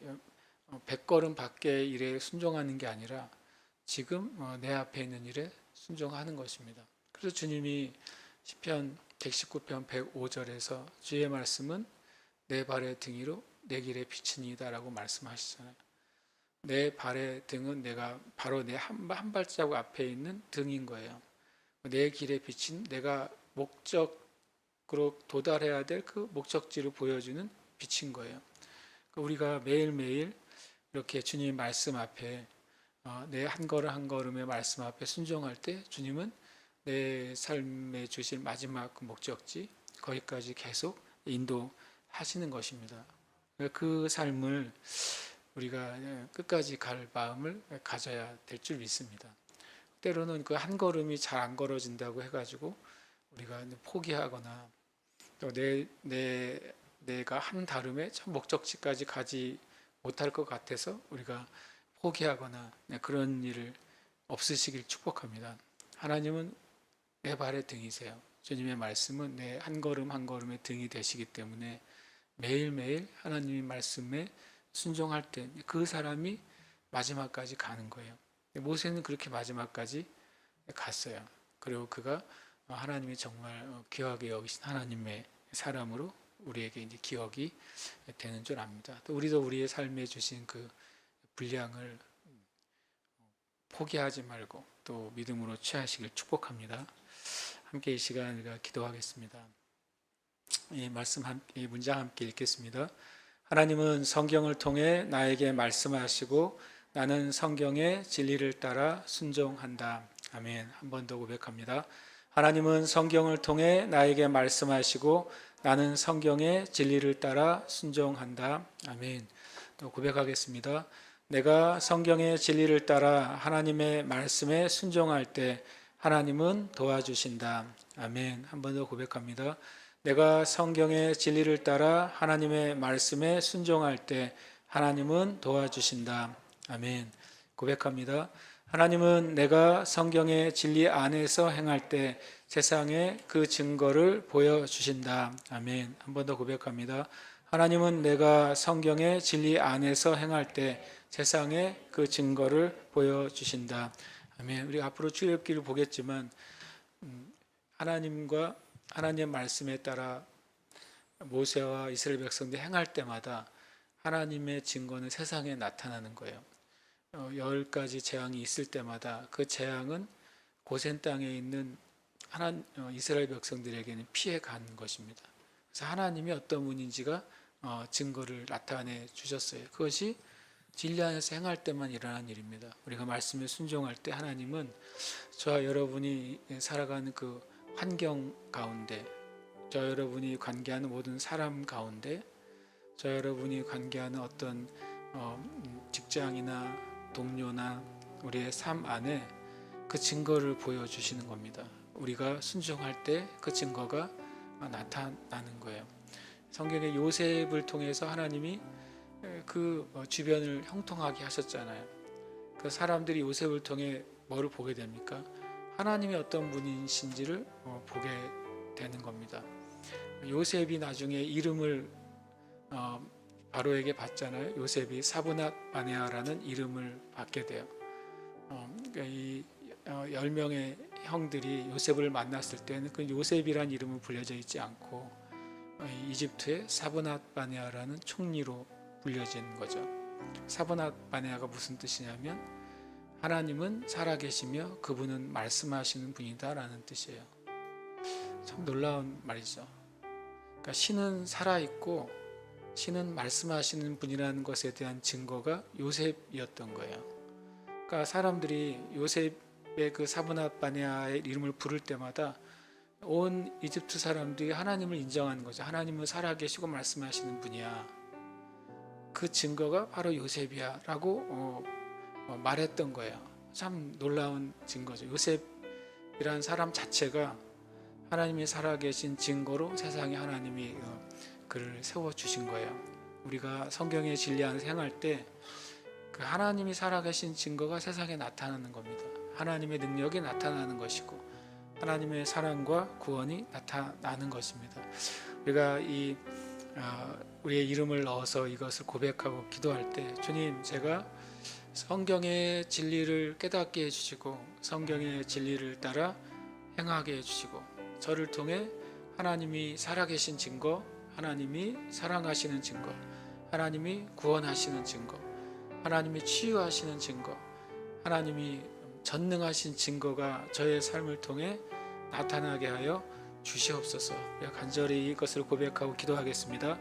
100걸음 밖의 일에 순종하는 게 아니라 지금 내 앞에 있는 일에 순종하는 것입니다. 그래서 주님이 시편 119편 105절에서 주의 말씀은 내 발의 등이로 내 길의 빛이니이다 라고 말씀하시잖아요. 내 발의 등은 내가 바로 내 한 발자국 앞에 있는 등인 거예요. 내 길의 빛은 내가 목적으로 도달해야 될 그 목적지를 보여주는 빛인 거예요. 우리가 매일매일 이렇게 주님 말씀 앞에 내 한 걸음 한 걸음의 말씀 앞에 순종할 때 주님은 내 삶에 주실 마지막 목적지 거기까지 계속 인도하시는 것입니다. 그 삶을 우리가 끝까지 갈 마음을 가져야 될 줄 믿습니다. 때로는 그 한 걸음이 잘 안 걸어진다고 해가지고 우리가 포기하거나 또 내가 한 달음에 저 목적지까지 가지 못할 것 같아서 우리가 포기하거나 그런 일을 없으시길 축복합니다. 하나님은 내 발의 등이세요. 주님의 말씀은 내 한 걸음 한 걸음의 등이 되시기 때문에 매일매일 하나님의 말씀에 순종할 때 그 사람이 마지막까지 가는 거예요. 모세는 그렇게 마지막까지 갔어요. 그리고 그가 하나님이 정말 귀하게 여기신 하나님의 사람으로 우리에게 이제 기억이 되는 줄 압니다. 또 우리도 우리의 삶에 주신 그 분량을 포기하지 말고 또 믿음으로 취하시길 축복합니다. 함께 이 시간 우리가 기도하겠습니다. 이 문장 함께 읽겠습니다. 하나님은 성경을 통해 나에게 말씀하시고 나는 성경의 진리를 따라 순종한다. 아멘. 한 번 더 고백합니다. 하나님은 성경을 통해 나에게 말씀하시고 나는 성경의 진리를 따라 순종한다. 아멘. 또 고백하겠습니다. 내가 성경의 진리를 따라 하나님의 말씀에 순종할 때 하나님은 도와주신다. 아멘. 한 번 더 고백합니다. 내가 성경의 진리를 따라 하나님의 말씀에 순종할 때 하나님은 도와주신다. 아멘. 고백합니다. 하나님은 내가 성경의 진리 안에서 행할 때 세상에 그 증거를 보여주신다. 아멘. 한 번 더 고백합니다. 하나님은 내가 성경의 진리 안에서 행할 때 세상에 그 증거를 보여주신다. 아멘. 우리 앞으로 출애굽기를 보겠지만 하나님과 하나님의 말씀에 따라 모세와 이스라엘 백성들이 행할 때마다 하나님의 증거는 세상에 나타나는 거예요. 10가지 재앙이 있을 때마다 그 재앙은 고센 땅에 있는 이스라엘 백성들에게는 피해 가는 것입니다. 그래서 하나님이 어떤 분인지가 증거를 나타내 주셨어요. 그것이 진리 안에서 행할 때만 일어나는 일입니다. 우리가 말씀에 순종할 때 하나님은 저와 여러분이 살아가는 그 환경 가운데, 저 여러분이 관계하는 모든 사람 가운데, 저 여러분이 관계하는 어떤 직장이나 동료나 우리의 삶 안에 그 증거를 보여주시는 겁니다. 우리가 순종할 때 그 증거가 나타나는 거예요. 성경의 요셉을 통해서 하나님이 그 주변을 형통하게 하셨잖아요. 그 사람들이 요셉을 통해 뭐를 보게 됩니까? 하나님이 어떤 분이신지를 보게 되는 겁니다. 요셉이 나중에 이름을 바로에게 받잖아요. 요셉이 사브낫 바네아라는 이름을 받게 돼요. 이 10명의 형들이 요셉을 만났을 때는 그 요셉이라는 이름은 불려져 있지 않고 이집트의 사브낫 바네아라는 총리로 불려진 거죠. 사브낫 바네아가 무슨 뜻이냐면 하나님은 살아계시며 그분은 말씀하시는 분이다라는 뜻이에요. 참 놀라운 말이죠. 그러니까 신은 살아있고 신은 말씀하시는 분이라는 것에 대한 증거가 요셉이었던 거예요. 그러니까 사람들이 요셉의 그 사브낫 바네아의 이름을 부를 때마다 온 이집트 사람들이 하나님을 인정하는 거죠. 하나님은 살아계시고 말씀하시는 분이야. 그 증거가 바로 요셉이야 라고 말했던 거예요. 참 놀라운 증거죠. 요셉이라는 사람 자체가 하나님이 살아계신 증거로 세상에 하나님이 그를 세워주신 거예요. 우리가 성경의 진리 안에서 행할 때 그 하나님이 살아계신 증거가 세상에 나타나는 겁니다. 하나님의 능력이 나타나는 것이고 하나님의 사랑과 구원이 나타나는 것입니다. 우리가 우리의 이름을 넣어서 이것을 고백하고 기도할 때 주님, 제가 성경의 진리를 깨닫게 해주시고 성경의 진리를 따라 행하게 해주시고 저를 통해 하나님이 살아계신 증거, 하나님이 사랑하시는 증거, 하나님이 구원하시는 증거, 하나님이 치유하시는 증거, 하나님이 전능하신 증거가 저의 삶을 통해 나타나게 하여 주시옵소서. 간절히 이것을 고백하고 기도하겠습니다.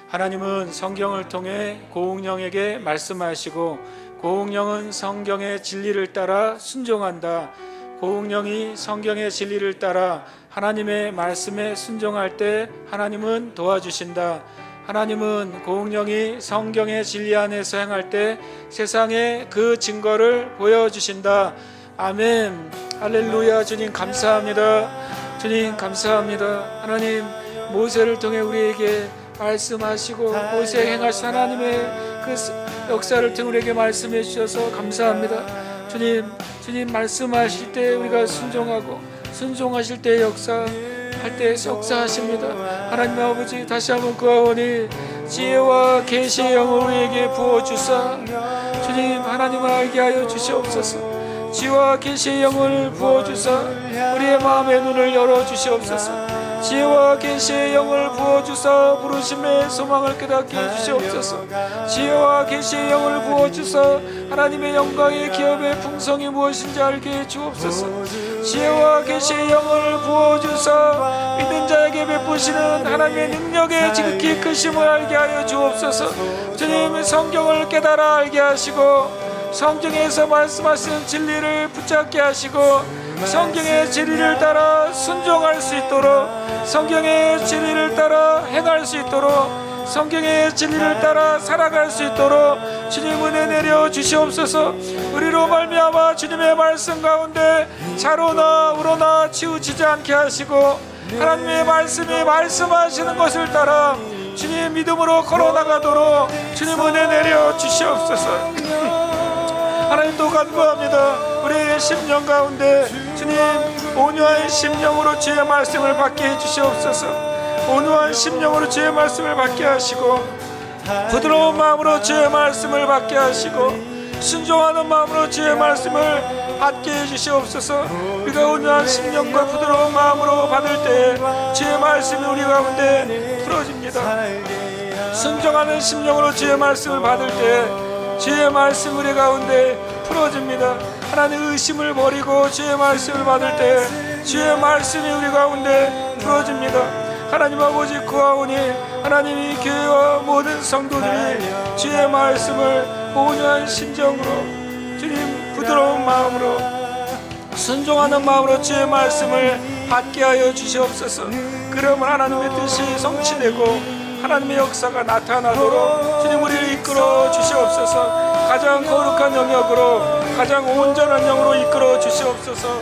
하나님은 성경을 통해 고응령에게 말씀하시고 고응령은 성경의 진리를 따라 순종한다. 고응령이 성경의 진리를 따라 하나님의 말씀에 순종할 때 하나님은 도와주신다. 하나님은 고응령이 성경의 진리 안에서 행할 때 세상에 그 증거를 보여주신다. 아멘. 할렐루야. 주님 감사합니다. 주님 감사합니다. 하나님, 모세를 통해 우리에게 말씀하시고 모세 행하신 하나님의 그 역사를 통해 우리에게 말씀해 주셔서 감사합니다. 주님 말씀하실 때 우리가 순종하실 때 역사할 때 역사하십니다. 하나님 아버지, 다시 한번 그하오니 지혜와 계시의 영을 우리에게 부어주사 주님 하나님 알게 하여 주시옵소서. 지혜와 계시의 영을 부어주사 우리의 마음의 눈을 열어주시옵소서. 지혜와 계시의 영을 부어주사 부르심의 소망을 깨닫게 해주시옵소서. 지혜와 계시의 영을 부어주사 하나님의 영광의 기업의 풍성이 무엇인지 알게 해주옵소서. 지혜와 계시의 영을 부어주사 믿는 자에게 베푸시는 하나님의 능력의 지극히 크심을 알게 하여 주옵소서. 주님, 성경을 깨달아 알게 하시고 성경에서 말씀하시는 진리를 붙잡게 하시고 성경의 진리를 따라 순종할 수 있도록, 성경의 진리를 따라 행할 수 있도록 성경의 진리를 따라 살아갈 수 있도록 주님 은혜 내려 주시옵소서. 우리로 말미암아 주님의 말씀 가운데 자로나 우로나 치우치지 않게 하시고 하나님의 말씀이 말씀하시는 것을 따라 주님 믿음으로 걸어나가도록 주님 은혜 내려 주시옵소서. 하나님 또 간구합니다. 우리의 심령 가운데 주님 온유한 심령으로 주의 말씀을 받게 해주시옵소서. 온유한 심령으로 주의 말씀을 받게 하시고 부드러운 마음으로 주의 말씀을 받게 하시고 순종하는 마음으로 주의 말씀을 받게 해주시옵소서. 우리가 온유한 심령과 부드러운 마음으로 받을 때 주의 말씀이 우리 가운데 풀어집니다. 순종하는 심령으로 주의 말씀을 받을 때 주의 말씀 우리 가운데 풀어집니다. 하나님 의심을 버리고 주의 말씀을 받을 때 주의 말씀이 우리 가운데 풀어집니다. 하나님 아버지 구하오니 하나님이 교회와 모든 성도들이 주의 말씀을 온유한 심정으로 주님 부드러운 마음으로 순종하는 마음으로 주의 말씀을 받게 하여 주시옵소서. 그러면 하나님의 뜻이 성취되고 하나님의 역사가 나타나도록 주님 우리를 이끌어 주시옵소서. 가장 거룩한 영역으로 가장 온전한 영으로 이끌어 주시옵소서.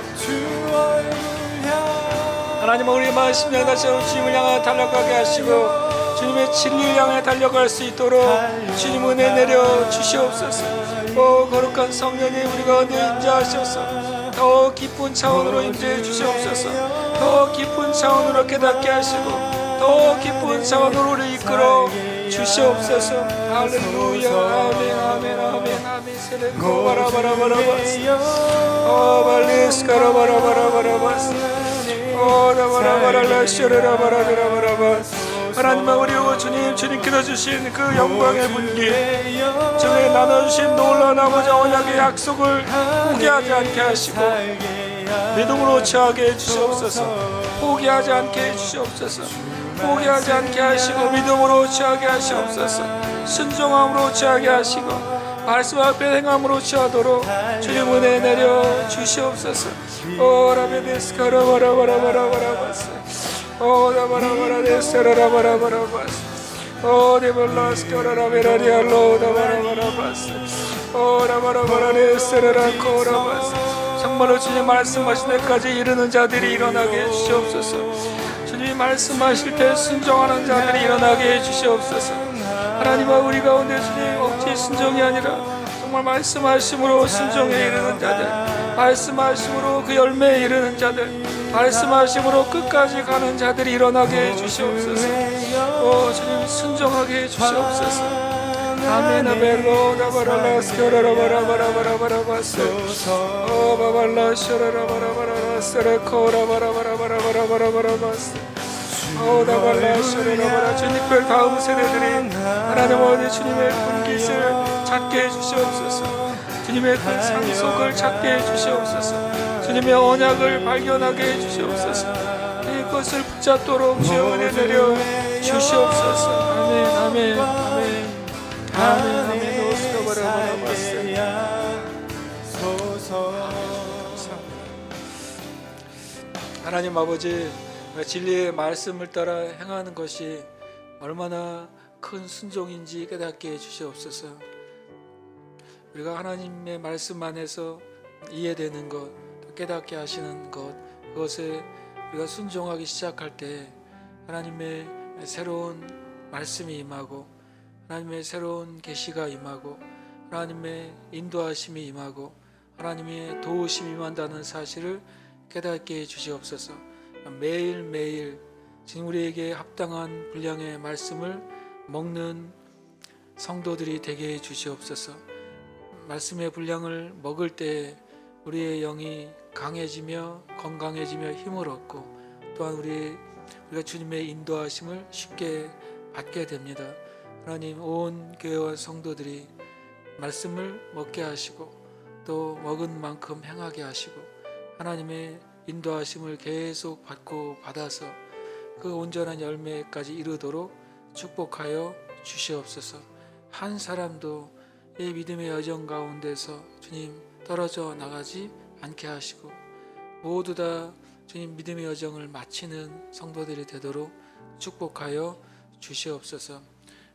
하나님 우리 마음 심령 다시 주님을 향해 달려가게 하시고 주님의 진리를 향해 달려갈 수 있도록 주님 은혜 내려 주시옵소서. 거룩한 성령님 우리 가운데 임재하셔서 더 깊은 차원으로 임재해 주시옵소서. 더 깊은 차원으로 깨닫게 하시고 더 깊은 차원으로 우리 이끌어 주시옵소서. 할렐루야. 아멘 아멘 아멘 아멘. 세레코 바라바라바라바스 발리스카라바라바라바라바스 하나님아 우리 주님 주님께서 주신 그 영광의 분기 저에 나눠주신 놀라운 아버지 언약의 약속을 포기하지 않게 하시고 믿음으로 처하게 해주시옵소서. 포기하지 않게 해주시옵소서. 포기하지 않게 하시고 믿음으로 처하게 하시옵소서. 순종함으로 처하게 하시고 말씀 앞에 행함으로 취하도록 주님 은혜 내려 주시옵소서. 오라베데스카라바라바라바라바라바스 오라바라바라데스라라바라바라바스 오데볼라스카라라베라리알로다바라바라바스 오라바라바라데스라라코라바스 정말로 주님 말씀하신 데까지 이르는 자들이 일어나게 해주시옵소서. 주님이 말씀하실 때 순종하는 자들이 일어나게 해주시옵소서. 하나님아 우리 가운데 주님 억지 순종이 아니라 정말 말씀하심으로 순종에 이르는 자들, 말씀하심으로 그 열매에 이르는 자들, 말씀하심으로 끝까지 가는 자들이 일어나게 해주시옵소서. 주님 순종하게 해주시옵소서. 아멘 아벨로 다바랄라스코라라바라바라바라바라바스 바발라쇼라라바라바라바라바라바라바라바라바라바라바스 주님 특별 다음 세대들이 하나님 어디 주님의 분깃을 찾게 해주시옵소서. 주님의 그 상속을 찾게 해주시옵소서. 주님의 언약을 발견하게 해주시옵소서. 이것을 붙잡도록 주여 은혜 내려 주시옵소서. 아멘 아멘 아멘 아멘 아멘. 오스라바라바라바스 하나님 아버지 진리의 말씀을 따라 행하는 것이 얼마나 큰 순종인지 깨닫게 해주시옵소서. 우리가 하나님의 말씀 안에서 이해되는 것, 깨닫게 하시는 것, 그것에 우리가 순종하기 시작할 때 하나님의 새로운 말씀이 임하고 하나님의 새로운 계시가 임하고 하나님의 인도하심이 임하고 하나님의 도우심이 임한다는 사실을 깨닫게 해주시옵소서. 매일매일 지금 우리에게 합당한 분량의 말씀을 먹는 성도들이 되게 해주시옵소서. 말씀의 분량을 먹을 때 우리의 영이 강해지며 건강해지며 힘을 얻고 또한 우리가 주님의 인도하심을 쉽게 받게 됩니다. 하나님 온 교회와 성도들이 말씀을 먹게 하시고 또 먹은 만큼 행하게 하시고 하나님의 인도하심을 계속 받고 받아서 그 온전한 열매까지 이르도록 축복하여 주시옵소서. 한 사람도 이 믿음의 여정 가운데서 주님 떨어져 나가지 않게 하시고 모두 다 주님 믿음의 여정을 마치는 성도들이 되도록 축복하여 주시옵소서.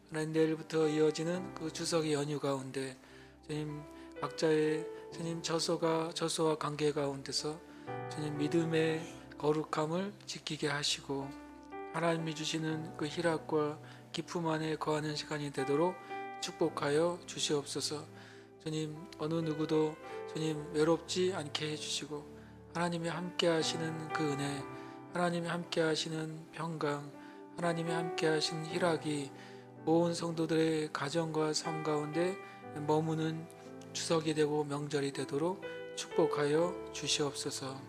하나님 내일부터 이어지는 그 추석의 연휴 가운데 주님 각자의 주님 저소와 관계 가운데서 주님 믿음의 거룩함을 지키게 하시고 하나님이 주시는 그 희락과 기쁨 안에 거하는 시간이 되도록 축복하여 주시옵소서. 주님 어느 누구도 주님 외롭지 않게 해주시고 하나님이 함께 하시는 그 은혜, 하나님이 함께 하시는 평강, 하나님이 함께 하신 희락이 온 성도들의 가정과 삶 가운데 머무는 추석이 되고 명절이 되도록 축복하여 주시옵소서.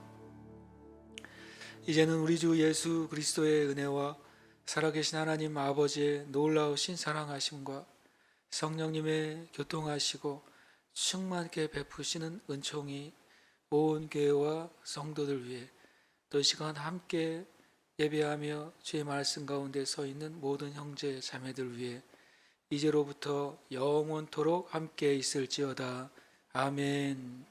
이제는 우리 주 예수 그리스도의 은혜와 살아계신 하나님 아버지의 놀라우신 사랑하심과 성령님의 교통하시고 충만하게 베푸시는 은총이 온 교회와 성도들 위해 또 이 시간 함께 예배하며 주의 말씀 가운데 서 있는 모든 형제 자매들 위해 이제로부터 영원토록 함께 있을지어다. 아멘.